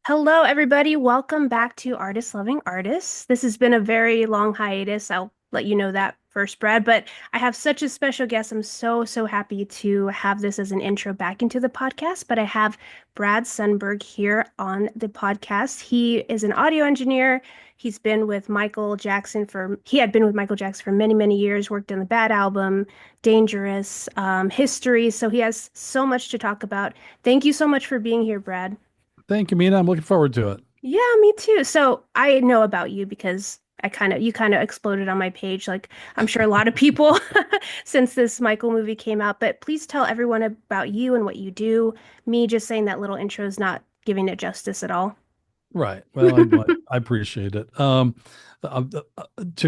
Hello, everybody. Welcome back to Artists Loving Artists. This has been a very long hiatus. I'll let you know that first, Brad, but I have such a special guest. I'm so happy to have this as an intro back into the podcast. But I have Brad Sundberg here on the podcast. He is an audio engineer. He had been with Michael Jackson for many years, worked on the Bad album, Dangerous, History. So he has so much to talk about. Thank you so much for being here, Brad. Thank you, Mina. I'm looking forward to it. Yeah, me too. So I know about you because you kind of exploded on my page. Like I'm sure a lot of people since this Michael movie came out. But please tell everyone about you and what you do. Me just saying that little intro is not giving it justice at all. Right. Well, I appreciate it. To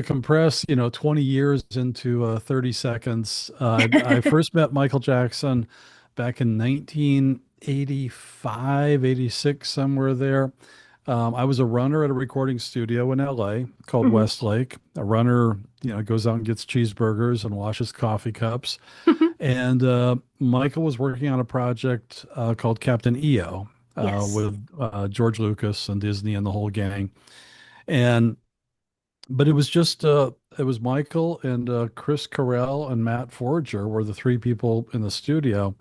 compress, 20 years into 30 seconds, I first met Michael Jackson back in 1985, 86, somewhere there. I was a runner at a recording studio in LA called Mhm. Westlake. A runner, goes out and gets cheeseburgers and washes coffee cups. And Michael was working on a project called Captain EO Yes. with George Lucas and Disney and the whole gang. And but it was Michael and Chris Carell and Matt Forger were the three people in the studio.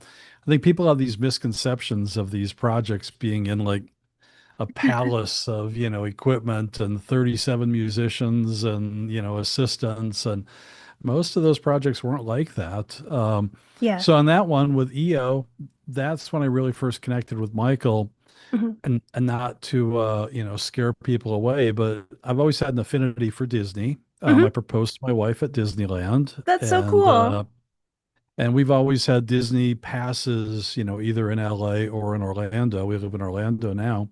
I think people have these misconceptions of these projects being in like a palace of, equipment and 37 musicians and, assistants. And most of those projects weren't like that. Yeah. So on that one with EO, that's when I really first connected with Michael, Mhm. and not to scare people away, but I've always had an affinity for Disney. I Mhm. proposed to my wife at Disneyland, That's so cool. and we've always had Disney passes, either in LA or in Orlando. We live in Orlando now.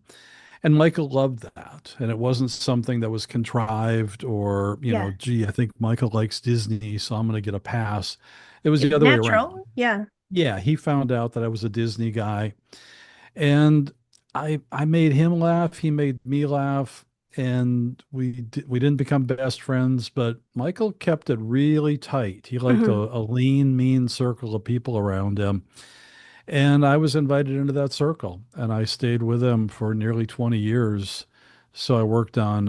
And Michael loved that. And it wasn't something that was contrived or, Yeah. gee, I think Michael likes Disney, so I'm going to get a pass. It was the It's other way around. natural. Yeah. Yeah, he found out that I was a Disney guy, and I made him laugh, he made me laugh, and we didn't become best friends, but Michael kept it really tight. He liked Mhm. a lean, mean circle of people around him. And I was invited into that circle, and I stayed with him for nearly 20 years. So I worked on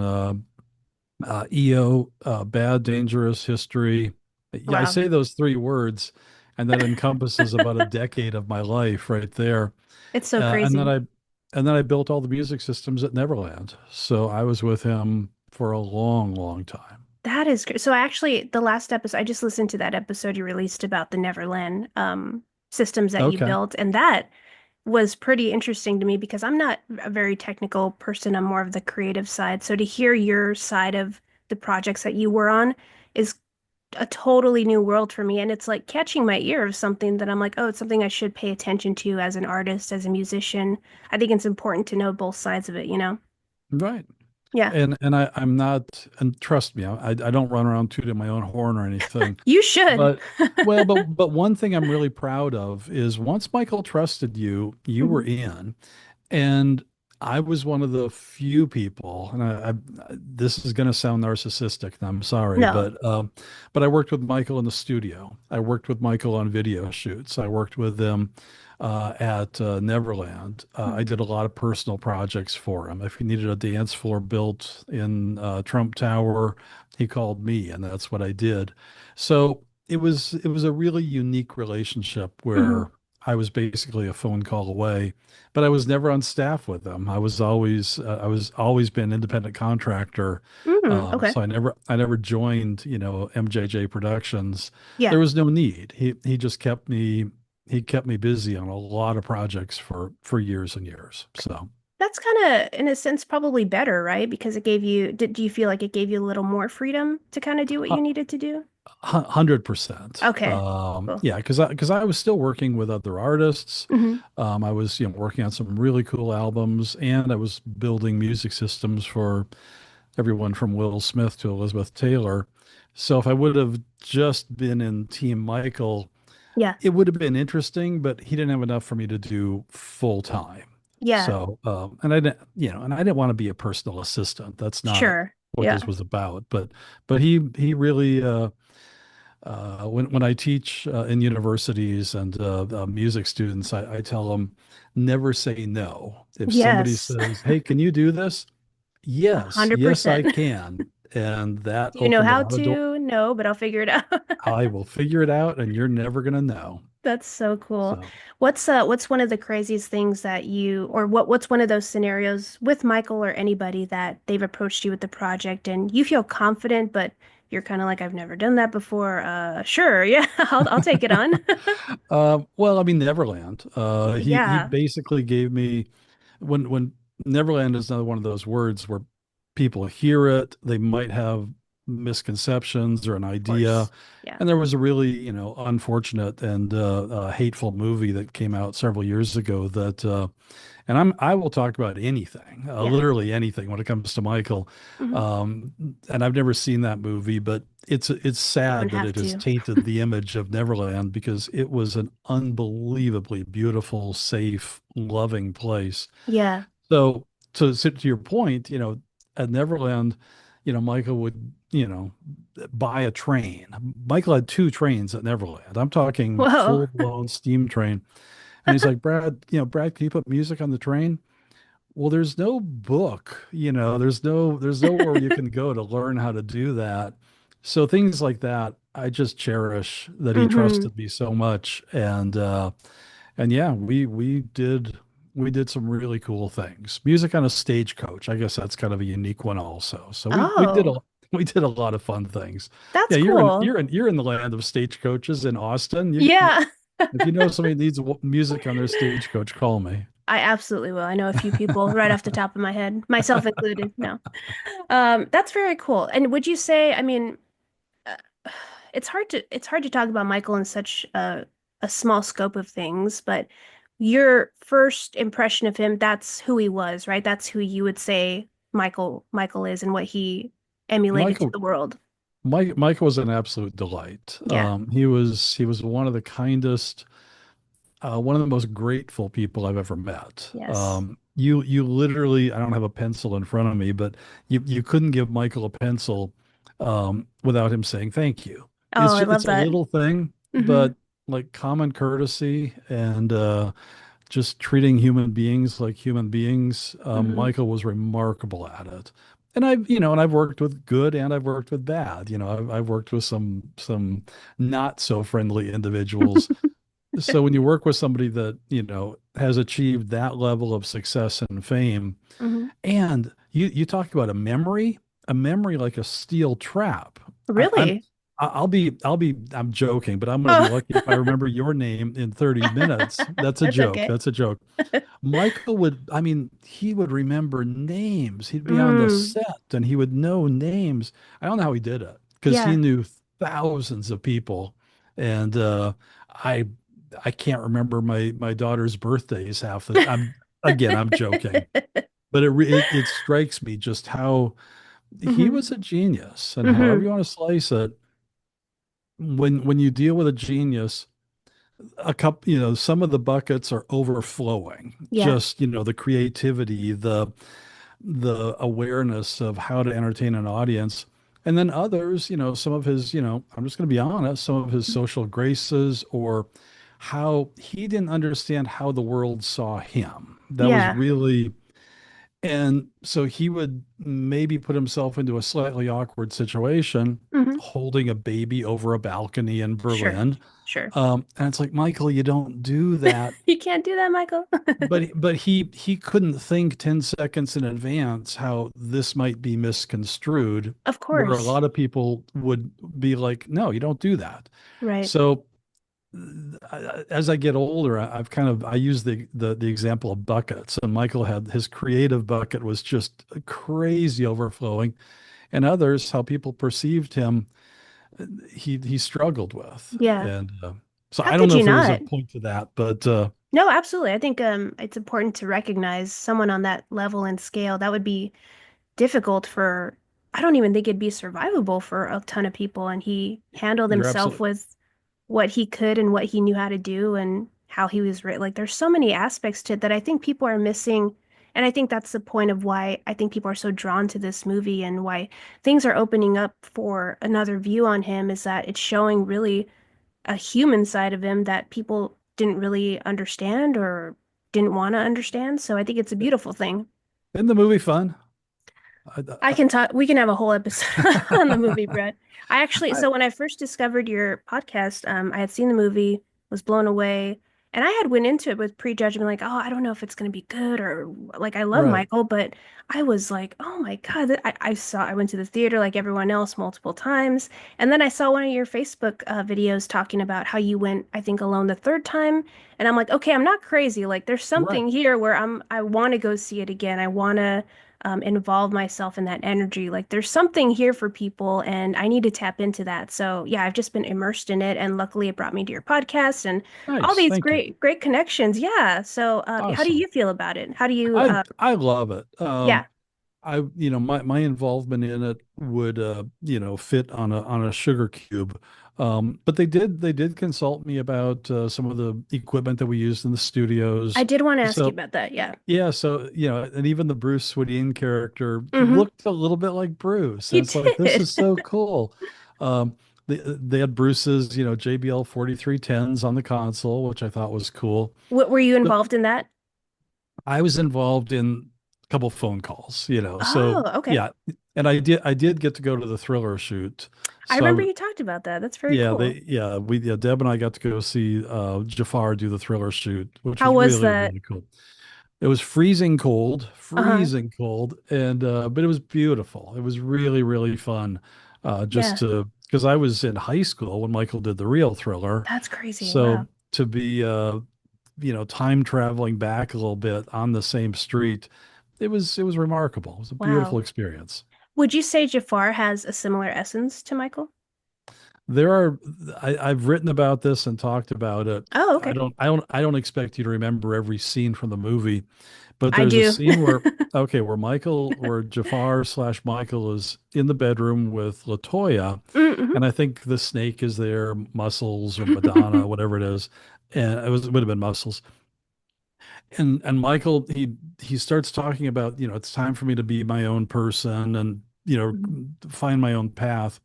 EO, Bad, Dangerous, History. Yeah, I Wow. say those three words, and that encompasses about a decade of my life right there. It's so Uh, and then crazy. I, and then I built all the music systems at Neverland. So I was with him for a long time. That is great. So the last episode, I just listened to that episode you released about the Neverland systems that you Okay. built, and that was pretty interesting to me because I'm not a very technical person. I'm more of the creative side. So to hear your side of the projects that you were on is a totally new world for me. And it's like catching my ear of something that I'm like, oh, it's something I should pay attention to as an artist, as a musician. I think it's important to know both sides of it, you know? Right. Yeah. I'm not, and trust me, I don't run around tooting my own horn or anything. You should. But well, but one thing I'm really proud of is once Michael trusted you, you were Mhm. in, and I was one of the few people, and this is going to sound narcissistic, and I'm sorry, No. but I worked with Michael in the studio. I worked with Michael on video shoots. I worked with him at Neverland. I Mhm. did a lot of personal projects for him. If he needed a dance floor built in Trump Tower, he called me, and that's what I did. So it was a really unique relationship Mhm. where I was basically a phone call away, but I was never on staff with them. I was always been independent contractor. Okay. So I never joined, MJJ Productions. Yeah. There was no need. He kept me busy on a lot of projects for years and years. So That's kind of, in a sense, probably better, right? Because do you feel like it gave you a little more freedom to kind of do what you needed to do? 100%. Okay. Cool. Yeah, because I was still working with other artists. Hmm. I was, working on some really cool albums, and I was building music systems for everyone from Will Smith to Elizabeth Taylor. So if I would have just been in Team Michael, Yeah. it would have been interesting, but he didn't have enough for me to do full time. Yeah. So, and I didn't, and I didn't want to be a personal assistant. That's not Sure. what Yeah. this was about. But he really, when I teach in universities and music students, I tell them never say no. If somebody Yes, says, "Hey, can you do this?" Yes, yes, I 100%. can, and that Do you know opened a how lot of doors. to? No, but I'll figure it out. I will figure it out, and you're never gonna know. That's so cool. So, What's one of the craziest things that you or what's one of those scenarios with Michael or anybody that they've approached you with the project and you feel confident, but you're kind of like, I've never done that before. Sure, yeah, I'll take it on. well, I mean, Neverland. He Yeah, basically gave me when Neverland is another one of those words where people hear it, they might have misconceptions or an of idea. course. Yeah. And there was a really, unfortunate and hateful movie that came out several years ago that, and I will talk about anything, Yeah. literally anything when it comes to Michael. Hmm. Um, and I've never seen that movie, but it's You don't sad that have it has to. tainted the image of Neverland because it was an unbelievably beautiful, safe, loving place. Yeah. So, to your point, at Neverland, Michael would, buy a train. Michael had two trains at Neverland. I'm talking Whoa. full-blown steam train. And he's like, Brad, Brad, can you put music on the train? Well, there's no book, there's nowhere you can go to learn how to do that. So things like that, I just cherish that he Hmm. trusted me so much. And yeah, we did some really cool things. Music on a stagecoach. I guess that's kind of a unique one also. So we did a Oh, we did a lot of fun things. that's Yeah, you're in cool. you're in you're in the land of stagecoaches in Austin. Yeah. If you know somebody needs music on their stagecoach, call me. I absolutely will. I know a few people right off the top of my head, myself included. No. That's very cool. And would you say, I mean, uh, it's hard to talk about Michael in such a small scope of things, but your first impression of him, that's who he was, right? That's who you would say Michael is and what he emulated to Michael the world. Michael was an absolute delight. Yeah. He was one of the kindest, one of the most grateful people I've ever met. Yes. You literally, I don't have a pencil in front of me, but you couldn't give Michael a pencil without him saying thank you. Oh, I love It's a that. little thing, Hmm. but like common courtesy and just treating human beings like human beings. Hmm. Michael was remarkable at it. And I've worked with good and I've worked with bad. I've worked with some not so friendly individuals. So when you work with somebody that, has achieved that level of success and fame, Hmm. and you talk about a memory like a steel trap. I, I'm Really? I'm joking, but I'm going to be Oh, lucky if I remember your name in 30 minutes. That's a that's joke. okay. That's a joke. Michael I mean, he would remember names. He'd be on the Mm, set and he would know names. I don't know how he did it because he yeah. knew thousands of people. And I I can't remember my daughter's birthdays half the I'm joking, but it strikes me just how he Hmm. was a genius and however Hmm. you want to slice it, when you deal with a genius, a couple, some of the buckets are overflowing. Yeah. Just, the creativity, the awareness of how to entertain an audience. And then others, some of his, I'm just going to be honest, some of his social graces or how he didn't understand how the world saw him. That was Yeah. really, and so he would maybe put himself into a slightly awkward situation, Hmm. holding a baby over a balcony in Sure. Berlin. Sure. And it's like, Michael, you don't do that. You can't do that, Michael. But he couldn't think 10 seconds in advance how this might be misconstrued, Of where a course. lot of people would be like, no, you don't do that. Right. So as I get older, I use the example of buckets, and Michael had his creative bucket was just crazy overflowing, and others how people perceived him, he struggled with, Yeah. and so How I don't could know you if there was a not? point to that, but No, absolutely. I think it's important to recognize someone on that level and scale. That would be difficult for, I don't even think it'd be survivable for a ton of people. And he handled you're himself absolutely with what he could and what he knew how to do and how he was written. Like there's so many aspects to it that I think people are missing And I think that's the point of why I think people are so drawn to this movie and why things are opening up for another view on him is that it's showing really a human side of him that people didn't really understand or didn't want to understand. So I think it's a beautiful thing. Isn't the movie fun? I, I can talk, we can have a whole episode on the movie, Brett. I actually, I, so when I first discovered your podcast, I had seen the movie, was blown away, and I had went into it with prejudgment, like, oh, I don't know if it's going to be good or like, I love right, Michael, but I was like, oh my God, I went to the theater like everyone else multiple times. And then I saw one of your Facebook videos talking about how you went, I think, alone the third time. And I'm like, okay, I'm not crazy. Like, there's right. something here where I want to go see it again. I want to involve myself in that energy. Like there's something here for people, and I need to tap into that. So yeah, I've just been immersed in it, and luckily it brought me to your podcast and all Nice. these Thank you. great connections. Yeah. So how do Awesome. you feel about it? How do you? I love it. Yeah, My involvement in it would fit on a sugar cube. But they did consult me about some of the equipment that we used in the I studios. did want to ask you So about that. Yeah. yeah, so and even the Bruce Swedien character Mm-hmm. looked a little bit like Bruce, and You it's like this did. is so cool. Um, they had Bruce's JBL 4310s on the console, which I thought was cool. What were you But involved in that? I was involved in a couple phone calls, so Oh, okay. yeah, and I did get to go to the Thriller shoot. I remember So you talked about that. That's very yeah, cool. Deb and I got to go see Jafar do the Thriller shoot, which How was was really, that? really cool. It was Uh-huh. freezing cold, and but it was beautiful. It was really, really fun. Just Yeah, to because I was in high school when Michael did the real Thriller, that's crazy. so Wow. to be time traveling back a little bit on the same street, it was remarkable. It was a Wow. beautiful experience. Would you say Jafar has a similar essence to Michael? There are I've written about this and talked about it. Oh, I okay. don't I don't I don't expect you to remember every scene from the movie, but I there's a do. scene where Jafar slash Michael is in the bedroom with Latoya, Mm-hmm. and I think the snake is there, Muscles or Madonna, whatever it is, and it would have been Muscles. And Michael he starts talking about it's time for me to be my own person and find my own path.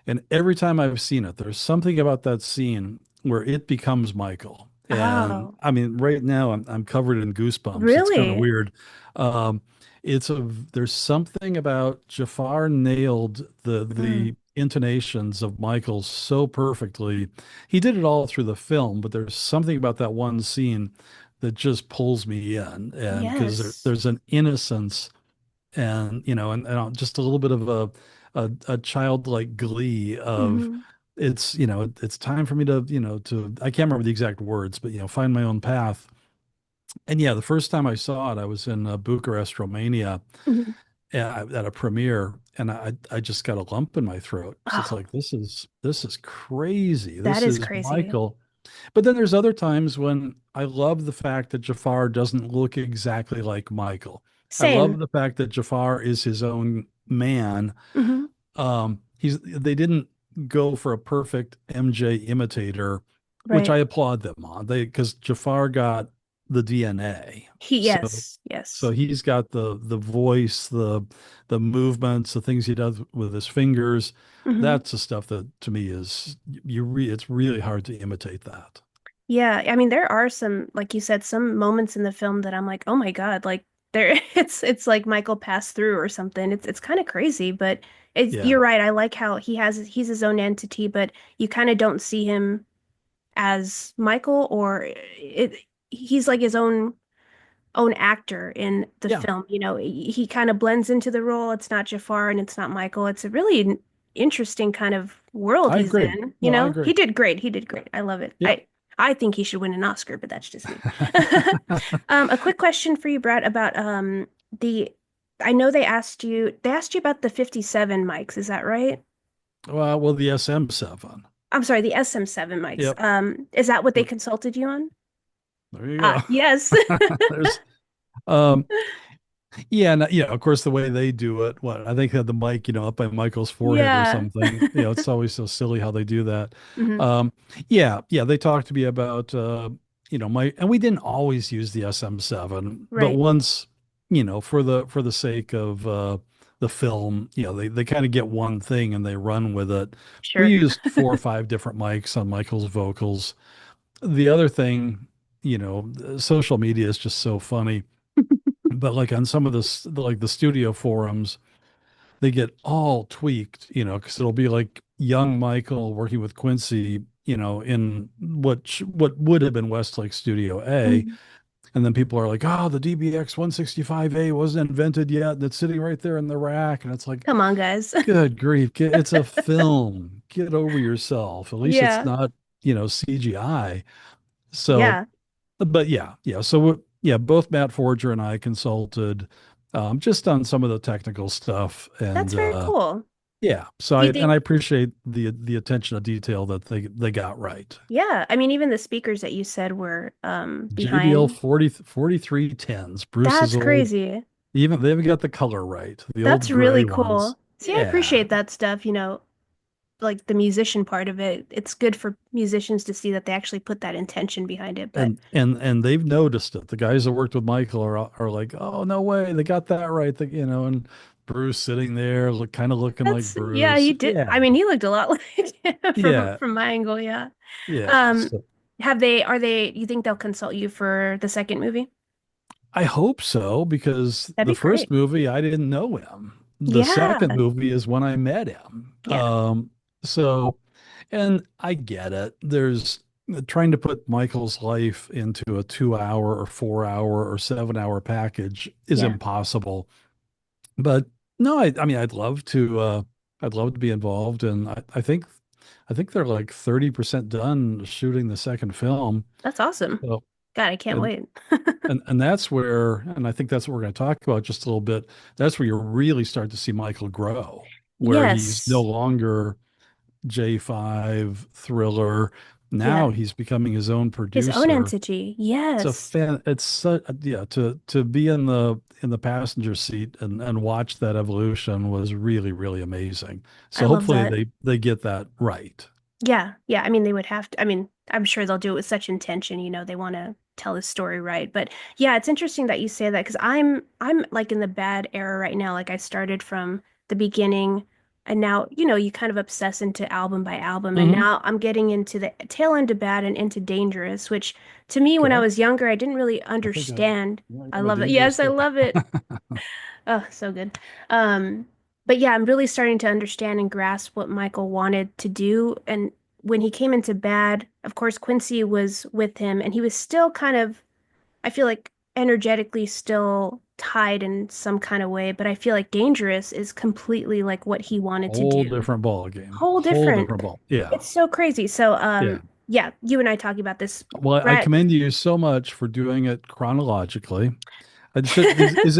And every time I've seen it, there's something about that scene where it becomes Michael. And Oh, I mean, right now I'm covered in goosebumps. It's kind of really? weird. Um, there's something about Jafar nailed Mm. the intonations of Michael so perfectly. He did it all through the film, but there's something about that one scene that just pulls me in. And because Yes. there's an innocence and and just a little bit of a childlike glee of Hmm. it's time for me to I can't remember the exact words, but find my own path. And yeah, the first time I saw it, I was in Bucharest, Romania, Hmm. at a premiere, and I just got a lump in my throat. So it's Oh, like this is crazy. that This is is crazy. Michael. But then there's other times when I love the fact that Jafar doesn't look exactly like Michael. I love Same. the fact that Jafar is his own man. Hmm. They didn't go for a perfect MJ imitator, which I Right. applaud them on. Because Jafar got the DNA. So Yes, yes. so he's got the voice, the movements, the things he does with his fingers. Hmm. That's the stuff that to me is it's really hard to imitate that. Yeah, I mean, there are some, like you said, some moments in the film that I'm like, oh my God, like there, it's like Michael passed through or something. It's kind of crazy, but Yeah. you're right. I like how he's his own entity, but you kind of don't see him as Michael or he's like his own actor in the Yeah. film. You know, he kind of blends into the role. It's not Jafar and it's not Michael. It's a really interesting kind of world I he's agree. in. You No, I know, he agree. did great. He did great. I love it. Yep. I think he should win an Oscar, but that's just me. A quick question for you, Brad, about the I know they asked you about the 57 mics, is that right? Well, the SM7. I'm sorry, the SM7 mics. Yep. Is that what they The- consulted you on? There you Ah, go. yes. There's um yeah, and of course the way they do it, what I think they had the mic, up by Michael's forehead or Yeah. something. It's always so silly how they do that. Hmm. Um yeah, they talked to me about my and we didn't always use the SM7, but Right. once. for the sake of the film, they kind of get one thing and they run with it. We Sure. used four or five different mics on Michael's vocals. The other thing, social media is just so funny. But like on some of this, like the studio forums, they get all tweaked, because it'll be like young Michael working with Quincy, in what would have been Westlake Studio A, Mhm. and then people are like, "Oh, the DBX 165A wasn't invented yet, and it's sitting right there in the rack," and it's like, Come on, guys. "Good grief, it's a film. Get over yourself. At least it's Yeah. not, CGI." So, Yeah. but yeah. So yeah, both Matt Forger and I consulted just on some of the technical stuff, That's and very cool. yeah. So Do you I think, appreciate the attention to detail that they got right. yeah, I mean, even the speakers that you said were JBL behind, 4310s, Bruce's that's old. crazy. Even they even got the color right, the That's old really gray ones. cool. See, I Yeah. appreciate that stuff, like the musician part of it. It's good for musicians to see that they actually put that intention behind it. But And they've noticed it. The guys that worked with Michael are like, "Oh, no way, they got that right." And Bruce sitting there, kind of looking like yeah, Bruce. he did. Yeah. I mean, he looked a lot like him Yeah. from my angle, yeah. Yeah. Um, So you think they'll consult you for the second movie? I hope so, because That'd the be first great. movie I didn't know him. The second Yeah. movie is when I met him. Yeah. So, and I get it. There's trying to put Michael's life into a 2 hour or 4 hour or 7 hour package is Yeah. impossible. But no, I mean, I'd love to be involved. And I think they're like 30% done shooting the second film. That's awesome. So, God, I can't and wait. and that's where, and I think that's what we're going to talk about just a little bit. That's where you really start to see Michael grow, where he's no Yes. longer J5 thriller. Yeah. Now he's becoming his own His own producer. entity. It's a Yes. fan. It's so, yeah. To be in the passenger seat and watch that evolution was really really amazing. I So love hopefully that. they get that right. Yeah, yeah. I mean, they would have to. I mean, I'm sure they'll do it with such intention. They want to tell the story right. But yeah, it's interesting that you say that because I'm like in the bad era right now. Like I started from the beginning, and now you kind of obsess into album by album, and Hmm. now I'm getting into the tail end of bad and into dangerous, which to me, when I Okay. was younger, I didn't really I think understand. yeah, I I got a love it. dangerous Yes, I too. love it. Oh, so good. Um, but yeah, I'm really starting to understand and grasp what Michael wanted to do. And when he came into Bad, of course, Quincy was with him, and he was still kind of, I feel like, energetically still tied in some kind of way. But I feel like Dangerous is completely like what he wanted to Whole do. different ball game. Whole Whole different. different ball. Yeah. It's so crazy. So, Yeah. yeah, you and I talking about this. Well, I Brett, commend you so much for doing it chronologically. Is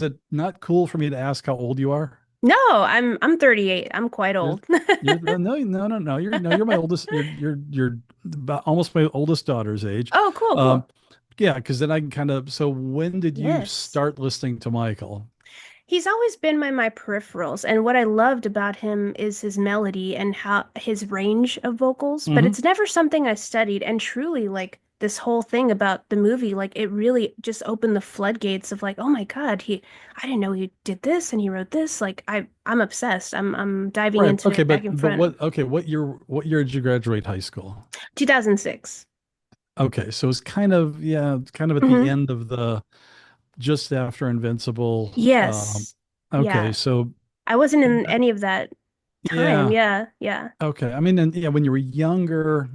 it not cool for me to ask how old you are? no, I'm 38. I'm quite You're old. no. You're my oldest. You're about almost my oldest daughter's age. Oh, cool, Um, cool. yeah, because then I can kind of. So when did you Yes. start listening to Michael? He's always been my peripherals, and what I loved about him is his melody and how his range of vocals, but Hmm. it's never something I studied. And truly, like this whole thing about the movie, like it really just opened the floodgates of like, oh my God, I didn't know he did this and he wrote this. Like I'm obsessed. I'm diving Right. into Okay. it back and front. What year did you graduate high school? 2006. Okay. So it's it's kind of at the Hmm. end of the just after Invincible. Yes. Okay. Yeah. So I wasn't in any of that time. yeah. Yeah. Yeah. Okay. I mean, and yeah, when you were younger,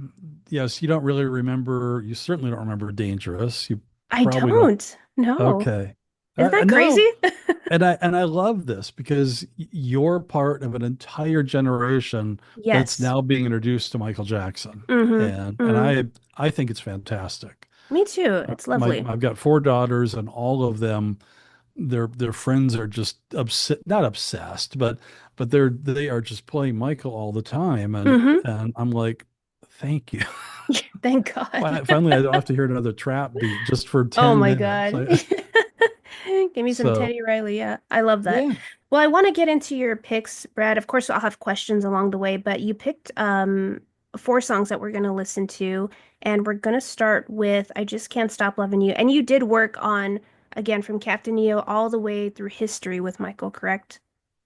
yes, you don't really remember. You certainly don't remember Dangerous. You I probably don't. don't. No. Okay. Isn't that crazy? No, and I love this because you're part of an entire generation that's Yes. now being introduced to Michael Jackson, Mm-hmm. and Mm-hmm. I think it's fantastic. Me too. It's lovely. I've got four daughters, and all of them, their friends are just not obsessed, but they are just playing Michael all the time, Mm-hmm. and I'm like, thank you. Thank God. Finally, I don't have to hear another trap beat just for Oh 10 my minutes. God. Give me some So Teddy Riley. Yeah, I love that. yeah. Well, I want to get into your picks, Brad. Of course, I'll have questions along the way, but you picked four songs that we're going to listen to, and we're going to start with I Just Can't Stop Loving You. And you did work on again from Captain EO all the way through history with Michael, correct?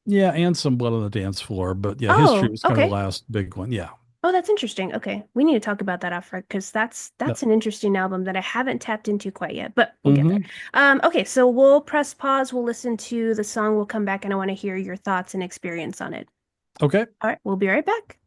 Yeah, and some Blood on the Dance Floor, but yeah, History Oh, was kind of the okay. last big one. Yeah. Oh, that's interesting. Okay. We need to talk about that after because Yep. that's an interesting album that I haven't tapped into quite yet, but we'll get there. Hmm. Okay, so we'll press pause, we'll listen to the song, we'll come back and I want to hear your thoughts and experience on it. Okay. All right, we'll be right back.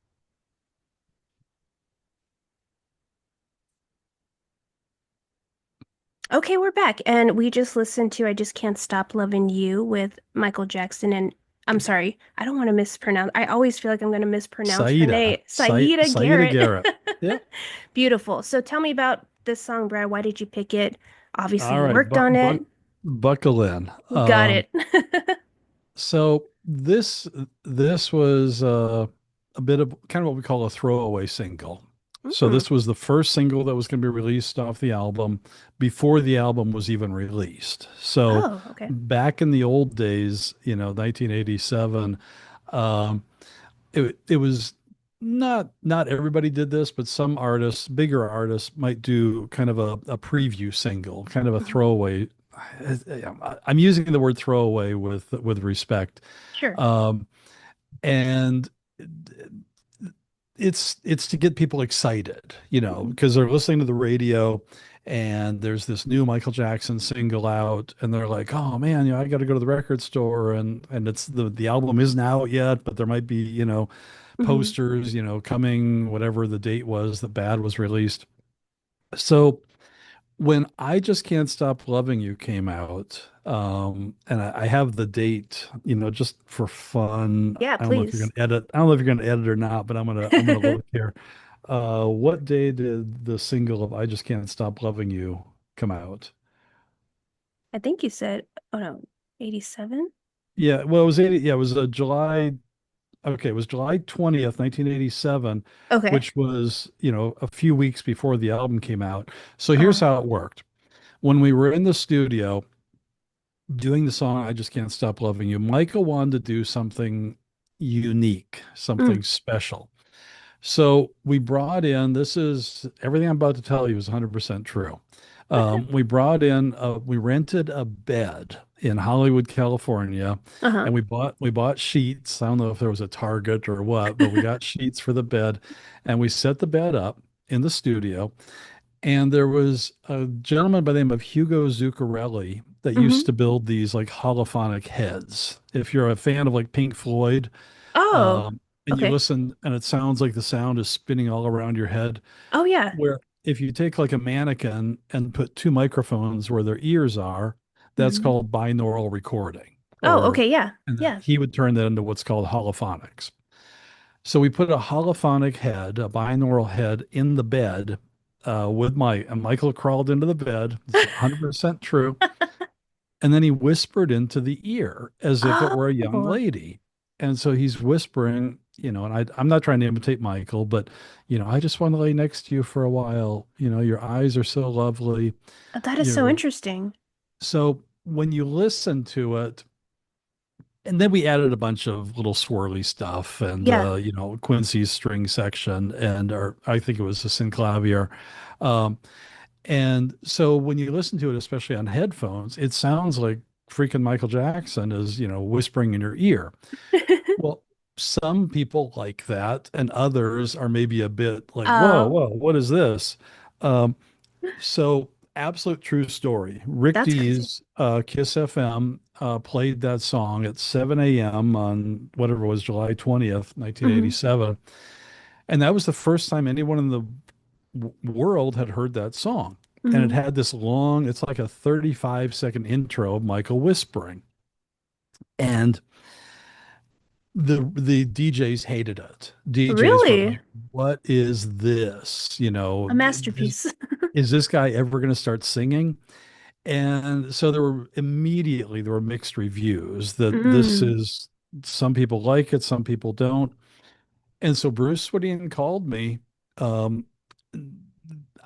Okay, we're back and we just listened to I Just Can't Stop Loving You with Michael Jackson and I'm sorry, I don't want to mispronounce. I always feel like I'm going to mispronounce her name. Saida Saida Garrett. Garrett. Yep. Beautiful. So tell me about this song, Brad. Why did you pick it? Obviously, All you right, worked on it. buckle in. Got it. So this was a bit of kind of what we call a throwaway single. So Mm. this was the first single that was going to be released off the album before the album was even released. So Oh, okay. back in the old days, 1987, um, it was not everybody did this, but some artists, bigger artists, might do kind of a preview single, kind of a Mhm. throwaway. I'm using the word throwaway with respect, Sure. um, and it's to get people excited, Mhm. because they're listening to the radio and there's this new Michael Jackson single out and they're like, oh man, I got to go to the record store and it's the album isn't out yet, but there might be, Mhm. posters, coming whatever the date was that Bad was released. So when I Just Can't Stop Loving You came out, and I have the date, just for fun. Yeah, I don't know if you're please. gonna edit. I don't know if you're gonna edit or not, but I'm gonna look here. What day did the single of I Just Can't Stop Loving You come out? I think you said, oh no, 87? Yeah, well, it was 80. Yeah, it was July. Okay, it was July 20th, 1987, Okay. which was, a few weeks before the album came out. So here's Uh, how it worked. When we were in the studio doing the song I Just Can't Stop Loving You, Michael wanted to do something unique, mm, something special. So we brought in, this is everything I'm about to tell you is 100% true. okay. We rented a bed in Hollywood, California, Uh-huh. and we bought sheets. I don't know if there was a Target or what, but we got sheets for the bed, and we set the bed up in the studio. And there was a gentleman by the name of Hugo Zuccarelli that used Hmm. to build these like holophonic heads. If you're a fan of like Pink Floyd, Oh, and you okay. listen and it sounds like the sound is spinning all around your head, Oh, yeah. where if you take like a mannequin and put two microphones where their ears are, that's Hmm. called binaural recording. Oh, Or okay. Yeah. and then Yeah. he would turn that into what's called holophonics. So we put a holophonic head, a binaural head, in the bed with and Michael crawled into the bed. It's 100% true. And then he whispered into the ear as if it were a young Oh, lady. And so he's whispering, and I'm not trying to imitate Michael, but, I just want to lay next to you for a while. Your eyes are so lovely. that is so You're interesting. so when you listen to it, and then we added a bunch of little swirly stuff and Yeah. Quincy's string section or I think it was a synclavier. Um, and so when you listen to it, especially on headphones, it sounds like freaking Michael Jackson is, whispering in your ear. Well, some people like that, and others are maybe a bit like, whoa, Oh, whoa, what is this? Um, so, absolute true story. Rick that's crazy. Dees, Kiss FM, played that song at 7 a.m. on whatever it was, July 20th, Hmm. 1987. And that was the first time anyone in the world had heard that song. And it Hmm. had this long, it's like a 35-second intro of Michael whispering. And the DJs hated it. DJs were Really? like, what is this? A masterpiece. Is this guy ever going to start singing? And so there were mixed reviews that this Mm. is some people like it, some people don't. And so Bruce Swedien called me. Um,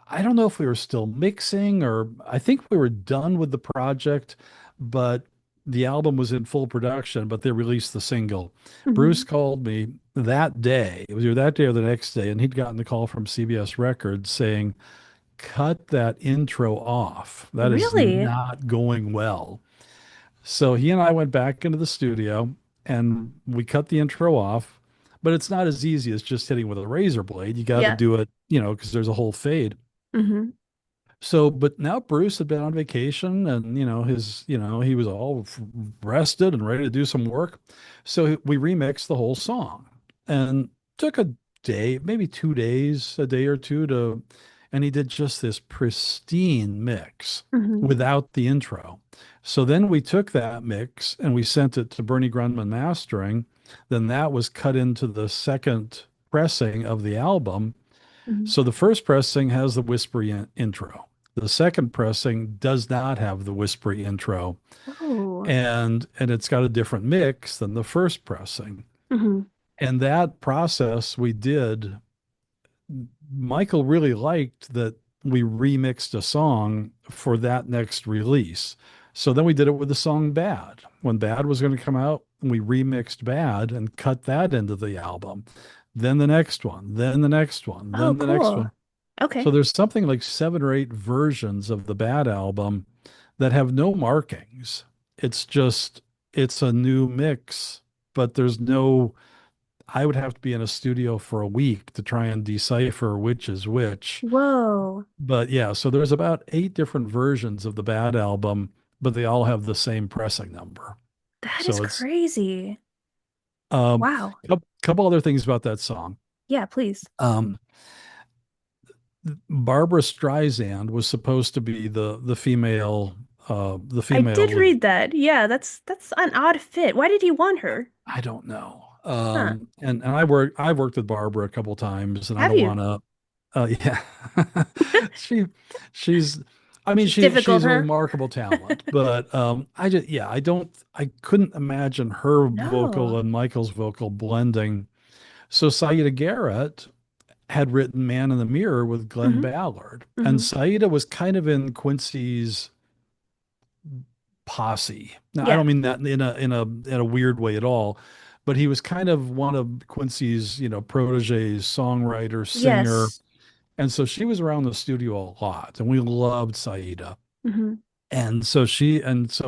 I don't know if we were still mixing or I think we were done with the project, but the album was in full production, but they released the single. Bruce Hmm. called me that day. It was either that day or the next day, and he'd gotten the call from CBS Records saying, cut that intro off. That is Really? not going well. So he and I went back into the studio and we cut the intro off, but it's not as easy as just hitting with a razor blade. You got to Yeah. do it, because there's a whole fade. Mm-hmm. So, but now Bruce had been on vacation and, he was all rested and ready to do some work. So we remixed the whole song and took a day, maybe 2 days, a day or two and he did just this pristine mix Mm-hmm. without the intro. So then we took that mix and we sent it to Bernie Grundman Mastering. Then that was cut into the second pressing of the album. Mm-hmm. So the first pressing has the whispery intro. The second pressing does not have the whispery intro, Oh. and it's got a different mix than the first pressing. Mm-hmm. And that process we did, Michael really liked that we remixed a song for that next release. So then we did it with the song Bad. When Bad was going to come out, we remixed Bad and cut that into the album. Then the next one, then the next one, Oh, then the next cool. one. So Okay. there's something like 7 or 8 versions of the Bad album that have no markings. It's just, it's a new mix, but there's no, I would have to be in a studio for a week to try and decipher which is which. Whoa. But yeah, so there's about 8 different versions of the Bad album, but they all have the same pressing number. That is So it's, crazy. um, Wow. couple other things about that song. Yeah, please. Um, Barbara Streisand was supposed to be the I female did lead. read that. Yeah, that's an odd fit. Why did he want her? I don't know. Huh. And I've worked with Barbara a couple times, and I Have don't you? want to. Yeah, she she's. I mean, She's difficult, she's a huh? remarkable talent, but I couldn't imagine her vocal No. and Michael's vocal blending. So Saida Garrett had written Man in the Mirror with Glenn Mm-hmm. Ballard, and Mm-hmm. Saida was kind of in Quincy's posse. Now, I Yeah. don't mean that in a weird way at all, but he was kind of one of Quincy's, proteges, songwriter, singer. Yes. And so she was around the studio a lot, and we loved Saida. Mm-hmm. And so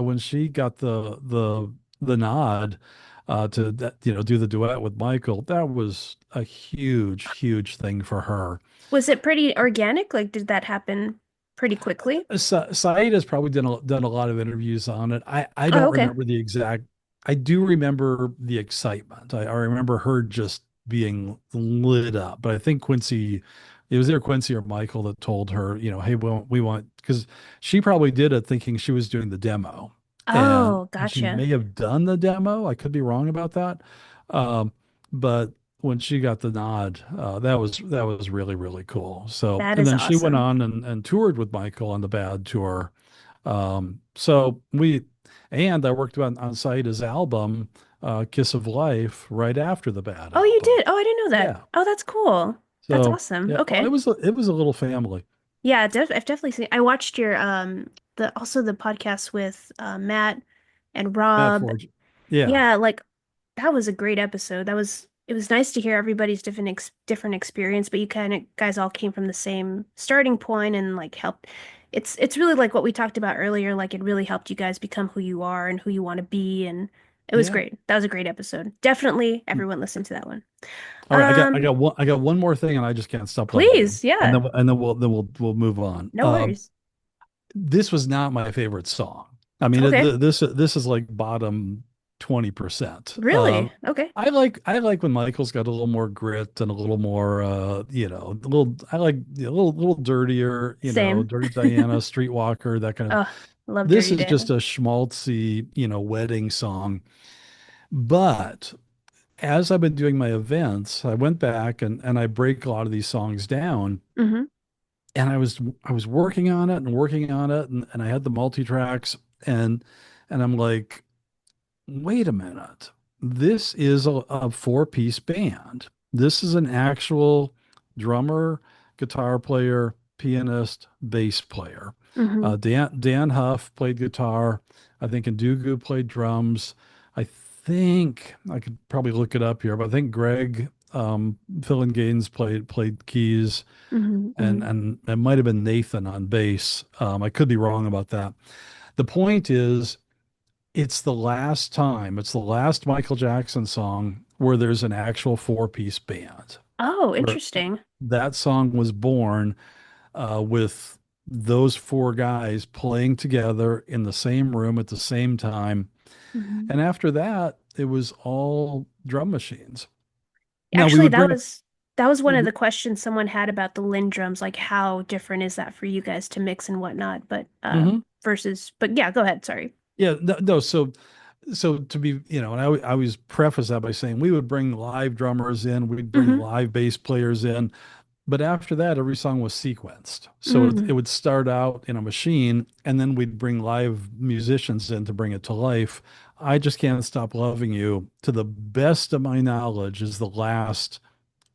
when she got the nod to that, do the duet with Michael, that was a huge, huge thing for her. Was it pretty organic? Like, did that happen pretty quickly? Saeed has probably done a lot of interviews on it. I Oh, don't okay. remember the exact. I do remember the excitement. I remember her just being lit up. But I think Quincy, it was either Quincy or Michael that told her, hey, we want because she probably did it thinking she was doing the demo, Oh, and she gotcha. may have done the demo. I could be wrong about that. Um, but when she got the nod, that was really, really cool. So, That and is then she went awesome. on and toured with Michael on the Bad tour. So and I worked on Saida's album, Kiss of Life, right after the Bad Oh, you album. did? Oh, I didn't know that. Yeah. Oh, that's cool. That's So awesome. yeah, well, Okay. it was a little family. Yeah, I've definitely seen. I watched your the podcast with Matt and Matt Rob. Forge. Yeah. Yeah, like that was a great episode. It was nice to hear everybody's different experience, but you kind of guys all came from the same starting point and like helped. It's really like what we talked about earlier. Like it really helped you guys become who you are and who you want to be, and it was Yeah. great. That was a great episode. Definitely everyone listen to that one. All right, Um, I got one more thing, and I just can't stop loving you. please, yeah, And then we'll move on. no worries. This was not my favorite song. I mean, Okay, this is like bottom 20%. really? Okay, I like when Michael's got a little more grit and a little more a little I like a little dirtier, same. Dirty Diana, Streetwalker, that kind of. Oh, love This Dirty is just Dana. a schmaltzy, wedding song. But as I've been doing my events, I went back and I break a lot of these songs down, Mm-hmm. and I was working on it and working on it, and I had the multi-tracks, and I'm like, wait a minute. This is a 4-piece band. This is an actual drummer, guitar player, pianist, bass player. Mm-hmm. Dan Huff played guitar. I think Ndugu played drums. I think I could probably look it up here, but I think Greg Phil and Gaines played keys, Hmm. and Hmm. and it might have been Nathan on bass. I could be wrong about that. The point is, it's the last Michael Jackson song where there's an actual four-piece band, Oh, where interesting. that song was born with those four guys playing together in the same room at the same time. Hmm. And after that, it was all drum machines. Now we Actually, would bring, that was one we of the would, questions someone had about the Lynn drums, like how different is that for you guys to mix and whatnot, but mhm. versus, but yeah, go ahead, sorry. Yeah, no, so to be, and I always preface that by saying we would bring live drummers in, we'd bring Hmm. live bass players in, but after that, every song was sequenced. So it Mm. would start out in a machine, and then we'd bring live musicians in to bring it to life. I Just Can't Stop Loving You, to the best of my knowledge, is the last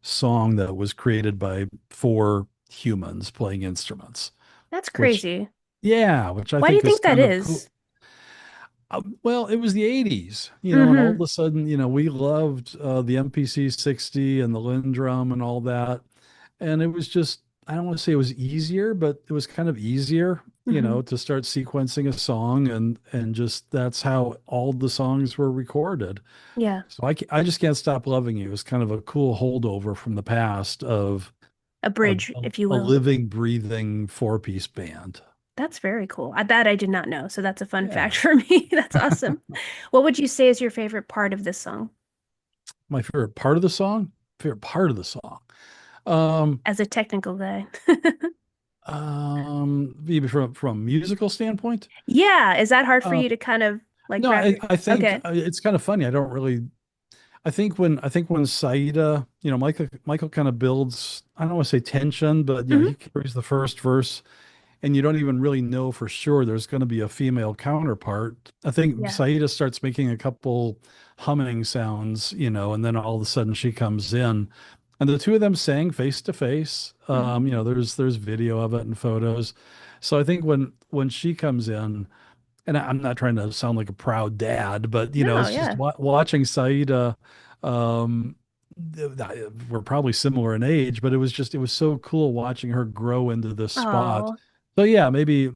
song that was created by four humans playing instruments, That's which, crazy. yeah, which I Why do you think is think that kind of cool. is? Well, it was the 80s, and all of Hmm. a sudden, we loved the MPC 60 and the Lindrum and all that. And it was just, I don't want to say it was easier, but it was kind of easier, Hmm. to start sequencing a song, and just that's how all the songs were recorded. Yeah, So I Just Can't Stop Loving You is kind of a cool holdover from the past of a a, bridge, a, if you a will. living, breathing four-piece band. That's very cool. That I did not know, so that's a fun fact Yeah. for me. That's awesome. What would you say is your favorite part of this song My favorite part of the song. Um, as a technical guy? Maybe from a musical standpoint. Yeah, is that hard for Uh, you to kind of like no, wrap your I think Okay. it's kind of funny. I don't really. I think when Saida, Michael kind of builds. I don't want to say tension, but Hmm. he carries the first verse, and you don't even really know for sure there's going to be a female counterpart. I think Yeah. Saida starts making a couple humming sounds, and then all of a sudden she comes in, and the two of them sang face to face. Hmm. There's video of it and photos. So I think when she comes in, and I'm not trying to sound like a proud dad, but No, it's just yeah. watching Saida. Um, we're probably similar in age, but it was so cool watching her grow into this spot. Oh, So maybe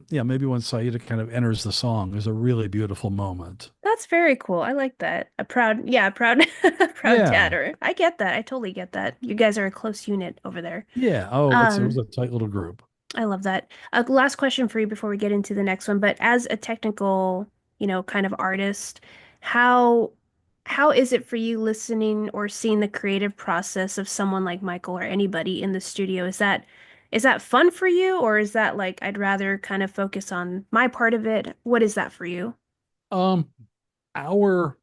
when Saida kind of enters the song, there's a really beautiful moment. that's very cool. I like that. A proud, proud dad. Yeah, Or I get that. I totally get that. You guys are a close unit over there. yeah. Oh, it was Um, a tight little group. I love that. Last question for you before we get into the next one. But as a technical, kind of artist, how how is it for you listening or seeing the creative process of someone like Michael or anybody in the studio? Is that fun for you, or is that like I'd rather kind of focus on my part of it? What is that for you? Um, our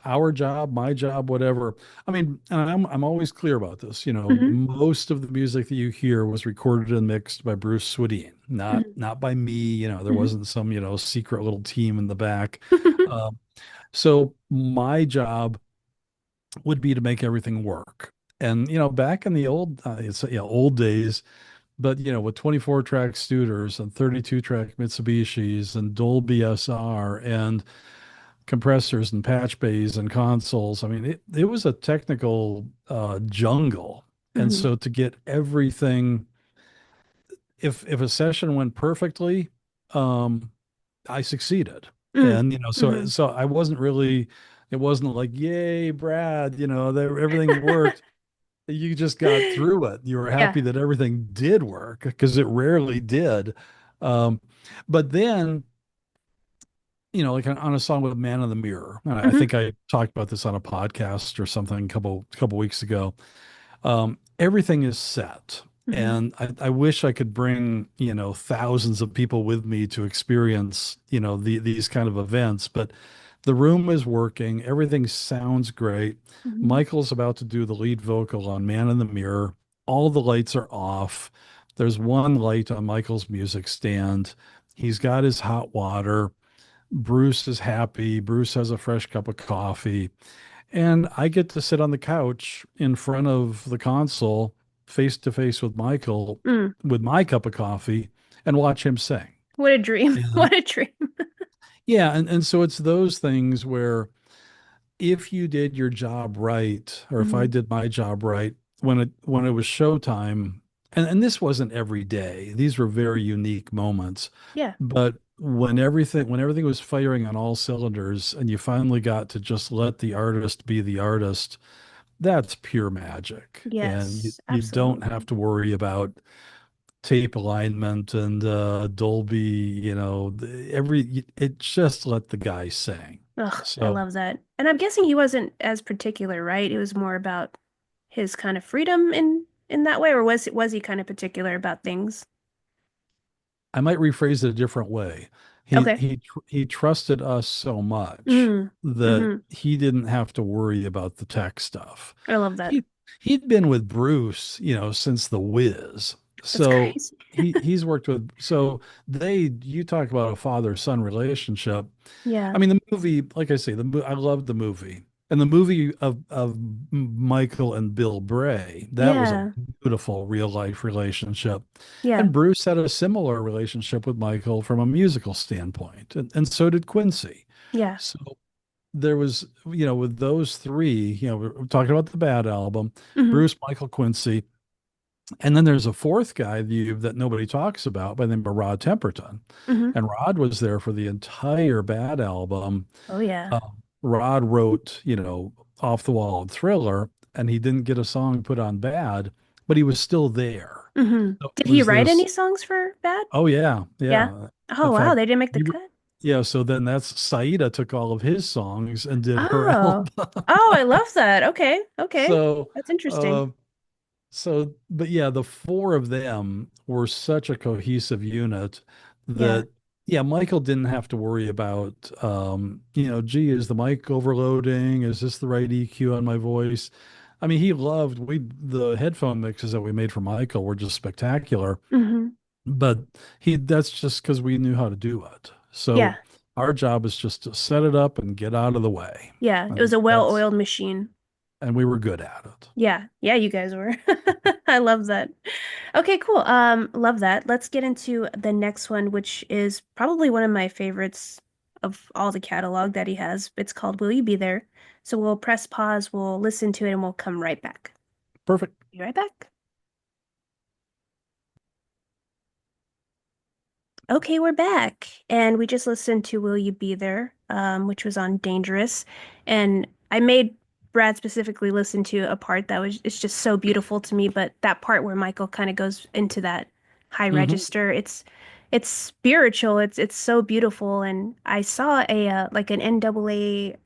our job, my job, whatever. I mean, and I'm always clear about this. Hmm. Most of the music that you hear was recorded and mixed by Bruce Swedien, not by me. There Hmm. wasn't some secret little team in the back. Um, so my job would be to make everything work. And back in the old days, but with 24 track Studers and 32 track Mitsubishis and Dolby SR and compressors and patch bays and consoles. I mean, it was a technical jungle. And Hmm. so to get everything, if a session went perfectly, um, I succeeded. Mm. And Hmm. so I wasn't really, it wasn't like, yay, Brad, that everything worked. You just got through it. You were Yeah. happy that everything did work because it rarely did. Um, but then like on a song with Man in the Mirror. And I Hmm. think I talked about this on a podcast or something a couple weeks ago. Everything is set. Hmm. And I wish I could bring, thousands of people with me to experience, these kind of events, but the room is working. Everything sounds great. Hmm. Michael's about to do the lead vocal on Man in the Mirror. All the lights are off. There's one light on Michael's music stand. He's got his hot water. Bruce is happy. Bruce has a fresh cup of coffee. And I get to sit on the couch in front of the console, face to face with Michael, Mm. with my cup of coffee, and watch him sing. What a dream. And What a dream. yeah, and so it's those things where if you did your job right, or if I Hmm. did my job right, when it was showtime, and this wasn't every day, these were very unique moments, Yeah. but when everything was firing on all cylinders, and you finally got to just let the artist be the artist, that's pure magic, and you, Yes, you don't have absolutely. to worry about tape alignment and Dolby, it just let the guy sing. Ugh, I So love that. And I'm guessing he wasn't as particular, right? It was more about his kind of freedom in that way, or was he kind of particular about things? I might rephrase it a different way. He Okay. he he trusted us so much Mm. that Hmm. he didn't have to worry about the tech stuff. I love that. He'd been with Bruce, since The Wiz. That's So crazy. he's worked with so they you talk about a father-son relationship. Yeah. I mean, the movie, like I say, I loved the movie. And the movie of Michael and Bill Bray, that was a Yeah. beautiful real life relationship. Yeah. And Bruce had a similar relationship with Michael from a musical standpoint, and so did Quincy. Yeah. So there was, with those three, we're talking about the Bad album, Hmm. Bruce, Michael, Quincy, and then there's a fourth guy that nobody talks about by the name of Rod Temperton. Hmm. And Rod was there for the entire Bad album. Oh yeah. Rod wrote, Off the Wall and Thriller, and he didn't get a song put on Bad, but he was still there. Hmm. So Did it he was write this, any songs for Bad? oh yeah, Yeah. yeah. In Oh wow, fact, they didn't make the he, cut. yeah, so then that's Saida took all of his songs and did her album. Oh. Oh, I love that. Okay. Okay. So, That's interesting. uh, but yeah, the four of them were such a cohesive unit Yeah. that, yeah, Michael didn't have to worry about, gee, is the mic overloading? Is this the right EQ on my voice? I mean, the headphone mixes that we made for Michael were just spectacular, Hmm. but that's just because we knew how to do it. Yeah. So our job is just to set it up and get out of the way. Yeah. It was And a that's, well-oiled machine. and we were good at it. Yeah. Yeah, you guys were. I love that. Okay, cool. Love that. Let's get into the next one, which is probably one of my favorites of all the catalog that he has. It's called Will You Be There? So we'll press pause, we'll listen to it, and we'll come right back. Perfect. Be right back. Okay, we're back. And we just listened to Will You Be There, which was on Dangerous. And I made Brad specifically listen to a part that was it's just so beautiful to me, but that part where Michael kind of goes into that high Hmm. register, it's spiritual. It's so beautiful. And I saw a like an NAACP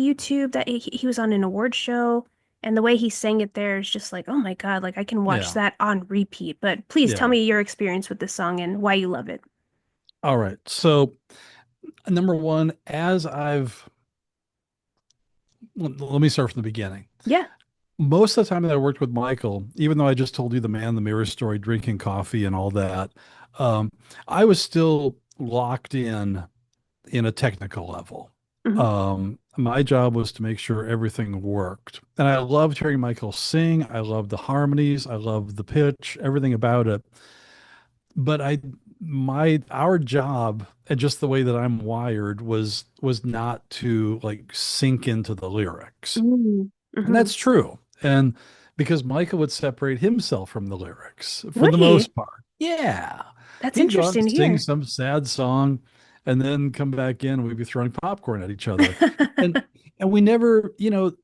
YouTube that he was on an award show. And the way he sang it there is just like, oh my God, like I can watch Yeah. that on repeat. But please tell Yeah. me your experience with this song and why you love it. All right. So, number one, let me start from the beginning. Yeah. Most of the time that I worked with Michael, even though I just told you the man in the mirror story, drinking coffee and all that, um, I was still locked in a technical level. Hmm. My job was to make sure everything worked. And I loved hearing Michael sing. I loved the harmonies. I loved the pitch, everything about it. But our job and just the way that I'm wired was not to like sink into the lyrics. Mm. And Hmm. that's true. And because Michael would separate himself from the lyrics for Would the he? most part. Yeah. That's He'd go out interesting and to sing hear. some sad song and then come back in. We'd be throwing popcorn at each other. And and we never,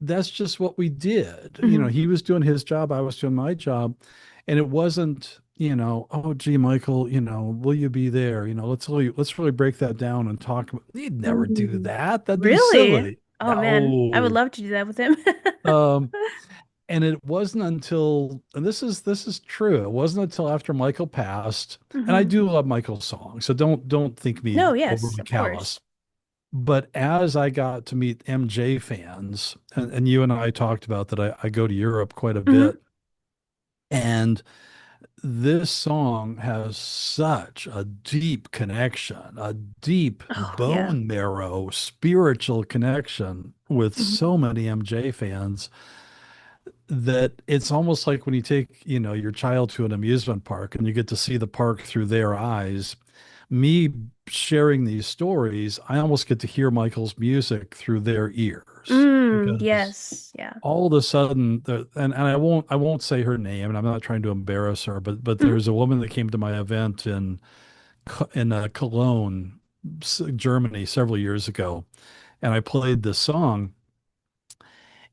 that's just what we did. Hmm. He was doing his job, I was doing my job. And it wasn't, oh gee, Michael, will you be there? Let's really break that down and talk. He'd never do Mm. that. That'd be Really? silly. Oh man, I would No. love to do that with him. Um, and it wasn't until, and this is true. It wasn't until after Michael passed, and I Hmm. do love Michael's songs, so don't think me No, yes, overly of course. callous. But as I got to meet MJ fans, and you and I talked about that, I go to Europe quite a Hmm. bit, and this song has such a deep connection, a deep Oh yeah. bone marrow spiritual connection with Hmm. so many MJ fans that it's almost like when you take, your child to an amusement park and you get to see the park through their eyes. me sharing these stories, I almost get to hear Michael's music through their ears because Yes. Yeah. all of a sudden, and I won't say her name, and I'm not trying to embarrass her, but Hmm. there's a woman that came to my event in Cologne, Germany, several years ago, and I played this song,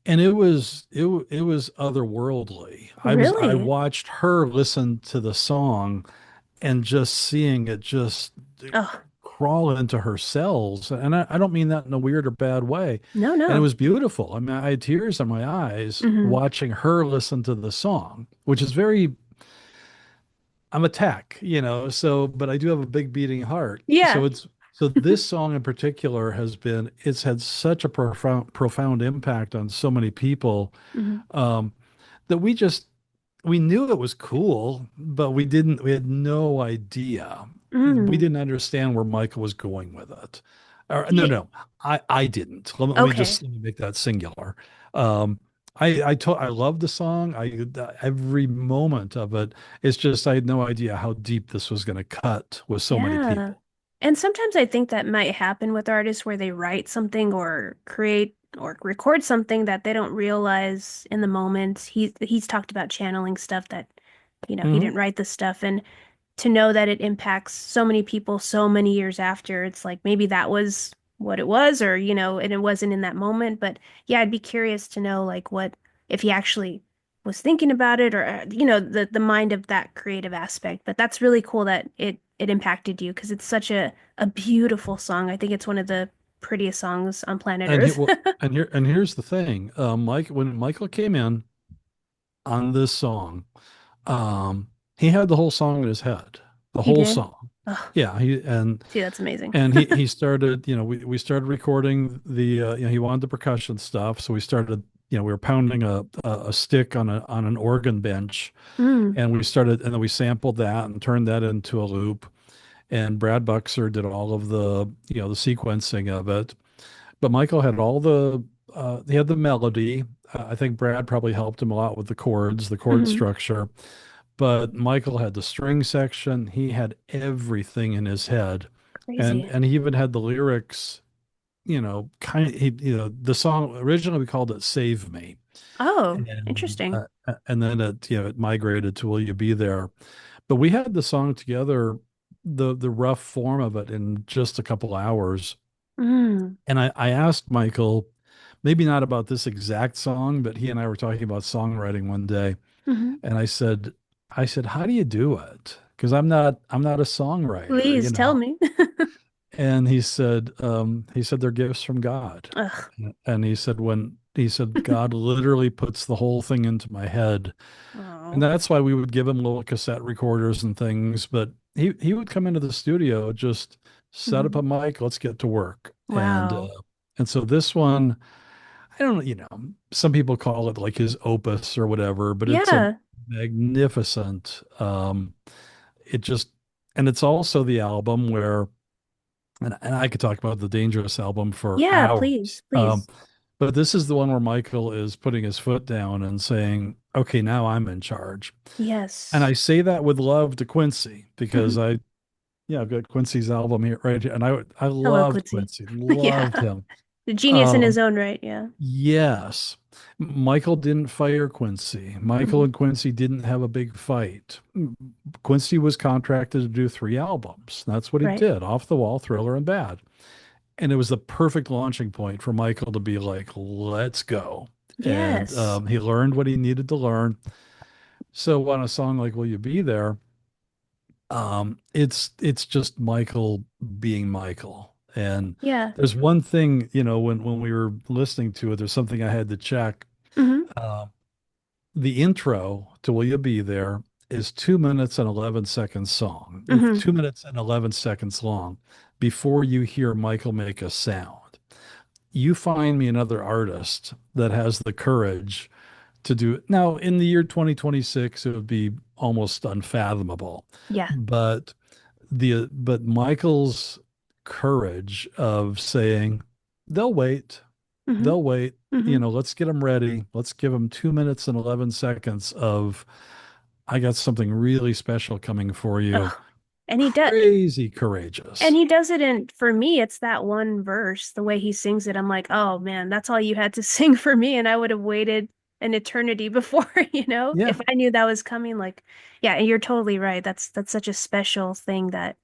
and it was otherworldly. I Really? watched her listen to the song and just seeing it just Oh, crawl into her cells. And I don't mean that in a weird or bad way. no, And it no. was beautiful. I mean, I had tears in my eyes Hmm. watching her listen to the song, which is very, I'm a tech, so, but I do have a big beating heart. Yeah. So this song in particular it's had such a profound impact on so many people, Hmm. um, that we knew it was cool, but we had no idea. We Mm. didn't understand where Michael was going with it. Or, no, Yeah. no, I didn't. Okay. Let me make that singular. I love the song. Every moment of it. It's just I had no idea how deep this was going to cut with so many Yeah. people. And sometimes I think that might happen with artists where they write something or create or record something that they don't realize in the moment. He's talked about channeling stuff that, he Hmm. didn't write the stuff. And to know that it impacts so many people so many years after, it's like maybe that was what it was, or, and it wasn't in that moment. But yeah, I'd be curious to know like what if he actually was thinking about it or the mind of that creative aspect. But that's really cool that it impacted you because it's such a beautiful song. I think it's one of the prettiest songs on planet And he, Earth. well, and here's the thing. When Michael came in on this song, Um, he had the whole song in his head, the He whole did. song. Oh, Yeah, see, that's amazing. he started, we started recording he wanted the percussion stuff, so we started, we were pounding a stick on an organ bench, Mm, and then we sampled that and turned that into a loop. And Brad Buxer did all of the sequencing of it. But Michael had he had the melody. I think Brad probably helped him a lot with the chord hmm. structure. But Michael had the string section. He had everything in his head, Crazy. and he even had the lyrics. The song originally we called it "Save Me," Oh, and interesting. and then it migrated to "Will You Be There." But we had the song together, the rough form of it in just a couple hours. Mm, And I asked Michael, maybe not about this exact song, but he and I were talking about songwriting one day. hmm. And I said, how do you do it? Because I'm not a songwriter, Please tell me. And he said they're gifts from God. Ugh. And he said God literally puts the whole thing into my head. And Oh. that's why we would give him little cassette recorders and things. But he would come into the studio, just set up Hmm. a mic, let's get to work. Wow. And so this one, I don't know, some people call it like his opus or whatever, but it's a Yeah. magnificent, it just, and it's also the album where, and I could talk about the Dangerous album for Yeah, hours. please, please. But this is the one where Michael is putting his foot down and saying, okay, now I'm in charge. And Yes. I say that with love to Quincy because Hmm. yeah, I've got Quincy's album here right here. And I Hello, loved Quincy. Quincy, loved Yeah. him. The genius in his Um, own right. Yeah. yes, Michael didn't fire Quincy. Michael Hmm. and Quincy didn't have a big fight. Quincy was contracted to do 3 albums. That's what he Right. did, Off the Wall, Thriller, and Bad. And it was the perfect launching point for Michael to be like, let's go. And Yes. he learned what he needed to learn. So on a song like Will You Be There, it's just Michael being Michael. And Yeah. there's one thing, when we were listening to it, there's something I had to check. Hmm. Uh, the intro to Will You Be There is 2 minutes and 11 seconds song. It's Hmm. 2 minutes and 11 seconds long before you hear Michael make a sound. You find me another artist that has the courage to do it. Now, in the year 2026, it would be almost unfathomable. Yeah. But but Michael's courage of saying, they'll wait, Hmm. they'll wait, Hmm. let's get them ready. Let's give them 2 minutes and 11 seconds of, I got something really special coming for you. Oh. And he does crazy and courageous. he does it in for me, it's that one verse, the way he sings it. I'm like, oh man, that's all you had to sing for me, and I would have waited an eternity before, Yeah, if I knew that was coming. Like, yeah, and you're totally right. That's such a special thing that